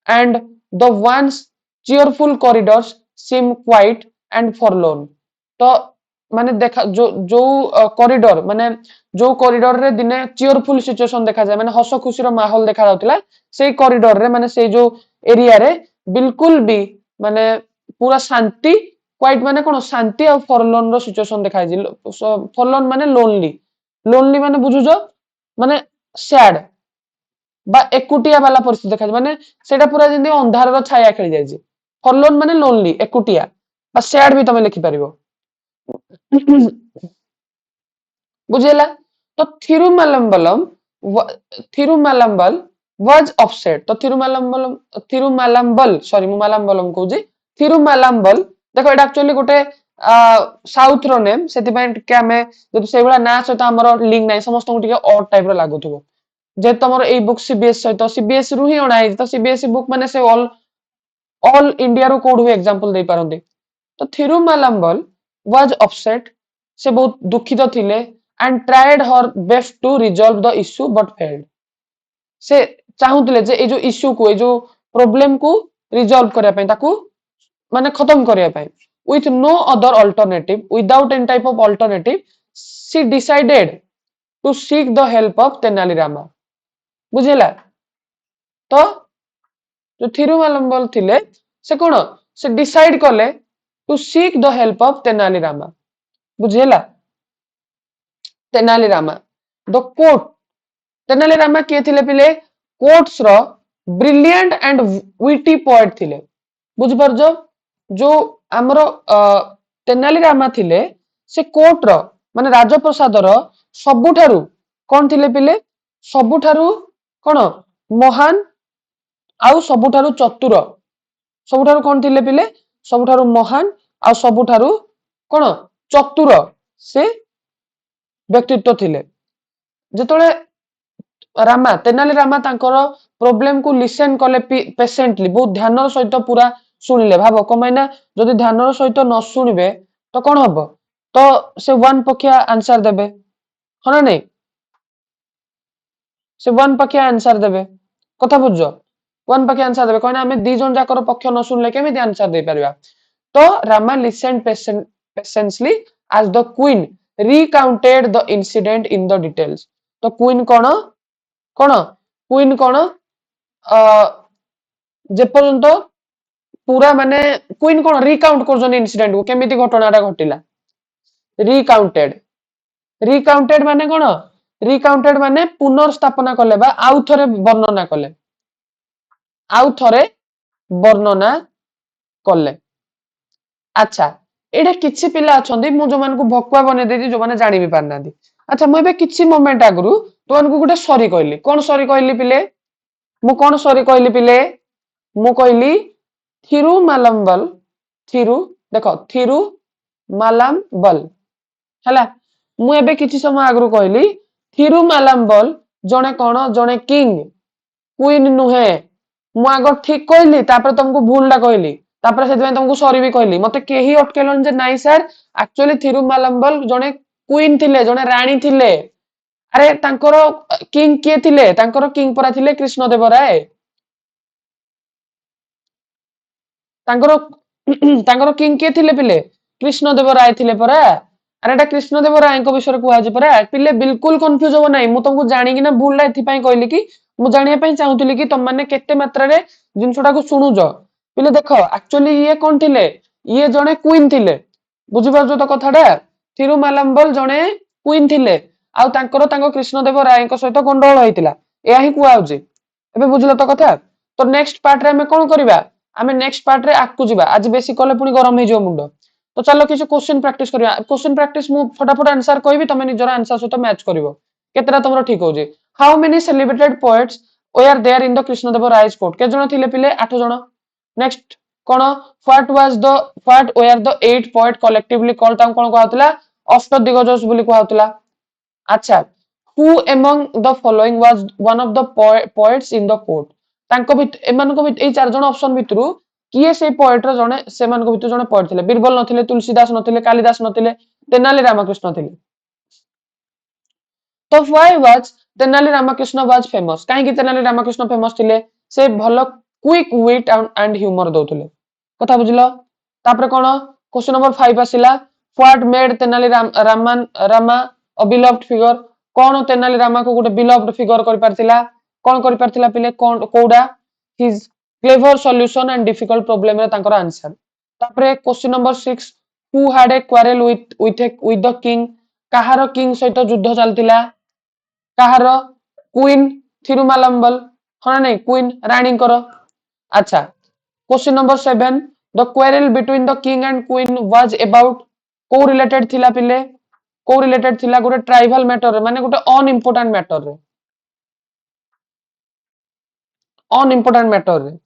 [SPEAKER 1] and the once cheerful corridors seem quiet and forlorn तो माने देखा जो कॉरिडोर माने जो कॉरिडोर रे दिने चीयरफुल सिचुएशन देखा जाय माने हस खुशीर माहौल देखा जाउतिला सेई कॉरिडोर रे माने सेई जो एरिया रे बिल्कुल भी माने पूरा शांति क्वाइट माने कोन शांति और फॉरलोन रो सिचुएशन देखा जाय फॉरलोन माने लोनली लोनली माने बुझुजो माने सैड बा एकुटिया वाला परिस्थिति देखा माने सेटा पूरा जिंदे अंधार रो छाया खेली जाय जे फॉरलोन माने लोनली एकुटिया बा सैड भी तमे लिखि परिबो बुझेला तो थिरुमालाम्बल was upset तो थिरुमालाम्बल सॉरी मु मालाम्बलम कहूजी थिरुमालाम्बल देखो एटा एक्चुअली गोटे साउथ रो नेम सेति पय के हमें जदि से बला ना सहित हमर लिंक नै समस्त को टिके ऑड टाइप रो लागुथबो जे तमर ए बुक सीबीएस सहित सीबीएस रु ही अणाई तो सीबीएस बुक माने से ऑल इंडिया रो कोड भी एग्जांपल दे पारंती तो थिरुमालाम्बल was upset से बहुत दुखित थिले and tried her best to resolve the issue but failed से चाहूतिले जे ए जो इश्यू को ए जो प्रॉब्लम को रिजॉल्व करिया पय ताकू माने खत्म करिया पय with no other alternative without any type of alternative she decided to seek the help of Tenali Rama बुझिला तो जो थिरुमालाम्बल थिले से कोन से डिसाइड करले to seek the help of Tenali Rama बुझेला तेनाली रामा द कोर्ट तेनाली रामा के थिले पिले कोर्ट्स रो ब्रिलियंट एंड विटी पोएट थिले बुझ परजो जो हमरो तेनाली रामा थिले से कोर्ट रो माने राजप्रसाद रो सबुठारु कोन थिले पिले सबुठारु कोन महान आउ सबुठारु चतुर सबुठारु कोन थिले पिले सबुठारु महान आ सबुठारु कोन चतुर से व्यक्तित्व थिले जेतोले रामा तेनाली रामा तांकर प्रॉब्लम को लिसन कले पेशेंटली बहुत ध्यान सहित पूरा सुनिले भाबो कमाइना जदि ध्यान सहित न सुनिबे तो कोन हबो तो से वन पक्षिया आंसर देबे हना नै से वन पक्षिया आंसर देबे कथा बुझजो वन पक्षिया आंसर देबे कहना हमें दी जन जाकर पक्ष न सुनले केमिति आंसर दे परिबा तो Rama listened patiently as the queen recounted the incident in the details. तो queen कोन queen कोन जे पर्यंत पूरा माने queen कोन रिकाउंट करजन इंसिडेंट को केमिति घटनाटा घटिला रिकाउंटेड माने कोन रिकाउंटेड माने पुनर्स्थापना कले बा आउ थरे वर्णना कले आउ थरे वर्णना कले। अच्छा एटा किछि पिला अछंदी मु जो मानकु भकुआ बने देती जो माने जानि भी पारना दी। अच्छा मु एबे किछि मोमेंट आगरु तो मानकु गुटे सॉरी कहली कोन सॉरी कहली पिले मु कोन सॉरी कहली पिले मु कहली थिरुमालंबल थिरु देखो थिरुमालाम्बल हला मु एबे किछि समय आगरु कहली थिरुमालाम्बल जणे कोन जणे किंग क्वीन नुहे मु आगर ठीक कहली तापर तुमको भूल ला कहली तापर सेतबे तुमको सॉरी भी कहली मते केही अटकेलन जे नाइ सर एक्चुअली थिरुमालाम्बल जणे क्वीन थिले जणे रानी थिले अरे तांकर किंग के थिले तांकर किंग परा थिले कृष्णदेवराय तांकर तांकर किंग के थिले पिले कृष्णदेवराय थिले परा अरे एटा कृष्णदेवराय को विषय कुआ जे परा पिले बिल्कुल कंफ्यूज हो नाही मु तुमको जानि कि ना भूल ला एथि पई कहली कि मु जानिया पई चाहूतली कि तुम माने केते मात्रा रे जिंसटा को सुनुजो पिले देखो एक्चुअली ये कोन थिले ये जणे क्वीन थिले बुझि पाजो तो कथाडा थिरुमालाम्बल जणे क्वीन थिले आउ तांकर तांको कृष्णदेवराय को सहित गंडोळ होइतिला एया ही कुआ होजे एबे बुझलो तो कथा तो नेक्स्ट पार्ट रे हमें कोन करबा हमें नेक्स्ट पार्ट रे आकु जिबा आज बेसी कले पुनी गरम हे जो मुंडो तो चलो किछ क्वेश्चन प्रैक्टिस करिया क्वेश्चन प्रैक्टिस मु फटाफट आंसर कहबी तमे निजर आंसर सहित मैच करिवो केतरा तमरो ठीक होजे how many celebrated poets were there in the Krishnadevaraya's court के जण थिले पिले 8 जण नेक्स्ट कोन what were the 8 poet collectively called तां कोन कहउतला अष्टदिग्गज बोली कहउतला अच्छा who among the following was one of the poets in the court तांको भी एमान को भी ए चार जण ऑप्शन भितरु किए से पोएट रो जणे सेमान को भितरु जणे पोएट थिले बीरबल नथिले तुलसीदास नथिले कालिदास नथिले तेनाली रामकृष्ण थिले तो why was Tenali Ramakrishna was famous काहे कि तेनाली रामकृष्ण फेमस थिले से भलो क्विक विट एंड ह्यूमर दउथिले कथा बुझलो तापर कोन क्वेश्चन नंबर 5 आसिला what made Tenali Rama a beloved figure कोन तेनाली रामा को गुटे बिलव्ड फिगर कर परथिला कोन कर परथिला पिले कोन कोडा his clever solution and difficult problem रे तांकर आंसर तापर question number 6 who had a quarrel with the king Kahar king सहित युद्ध चलतिला कहार क्वीन थिरुमालंबल हाँ नहीं क्वीन रानी करो अच्छा question number 7 the quarrel between the king and queen was about को रिलेटेड थिला पिले को रिलेटेड थिला गोटे ट्राइबल मैटर माने गोटे अनइम्पोर्टेंट मैटर रे अनइम्पोर्टेंट मैटर रे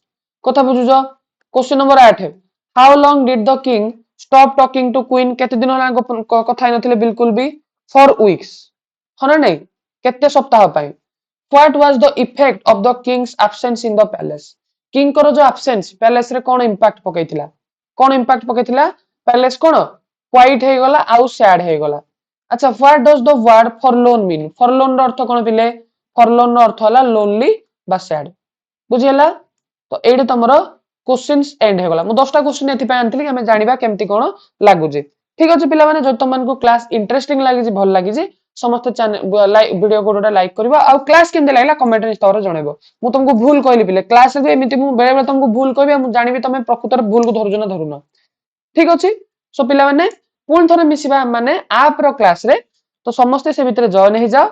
[SPEAKER 1] कथा बुझुजो question number 8 how long did the king stop talking to queen केते दिन ला कथा नथिले बिल्कुल भी फॉर वीक्स हाँ नहीं केते सप्ताह पाई what was the effect of the king's absence in the palace king करो जो एब्सेंस पैलेस रे कोन इंपैक्ट पकैतिला कोन इंपैक्ट पकैतिला पैलेस कोन क्वाइट हे गला आउ सैड हे गला अच्छा what does the word forlorn mean forlorn रो अर्थ कोन पिले फॉरलोन रो अर्थ होला लोनली बा सैड बुझियला तो एडी तमरो क्वेश्चंस एंड हे गला मु 10टा क्वेश्चन एथि पे आनथली हमें जानिबा केमती कोन लागु जे ठीक अछि पिला माने जो तमन को क्लास इंटरेस्टिंग लागि जे भल लागि जे समस्त चैनल वीडियो को लाइक करबा आ क्लास केमते लागला कमेंट रे स्तर जणेबो मु तुमको भूल कहली पिले क्लास रे एमिति मु बेले बेले तुमको भूल कहबी मु जानिबी तमे प्रकृतर भूल को धरजो ना धरुना ठीक अछि सो पिला माने पुन थरे मिसिबा माने आप रो क्लास रे तो समस्त से भितरे जॉइन हे जाओ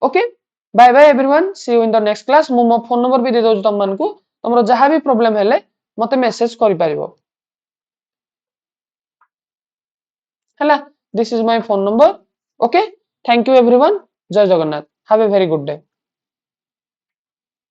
[SPEAKER 1] okay bye bye everyone see you in the next class मु मो फोन नंबर भी दे दो तुम मान को तुमरो जहां भी प्रॉब्लम हेले मते मेसेज करि परिबो हला this is my phone number okay thank you everyone जय Jagannath have a very good day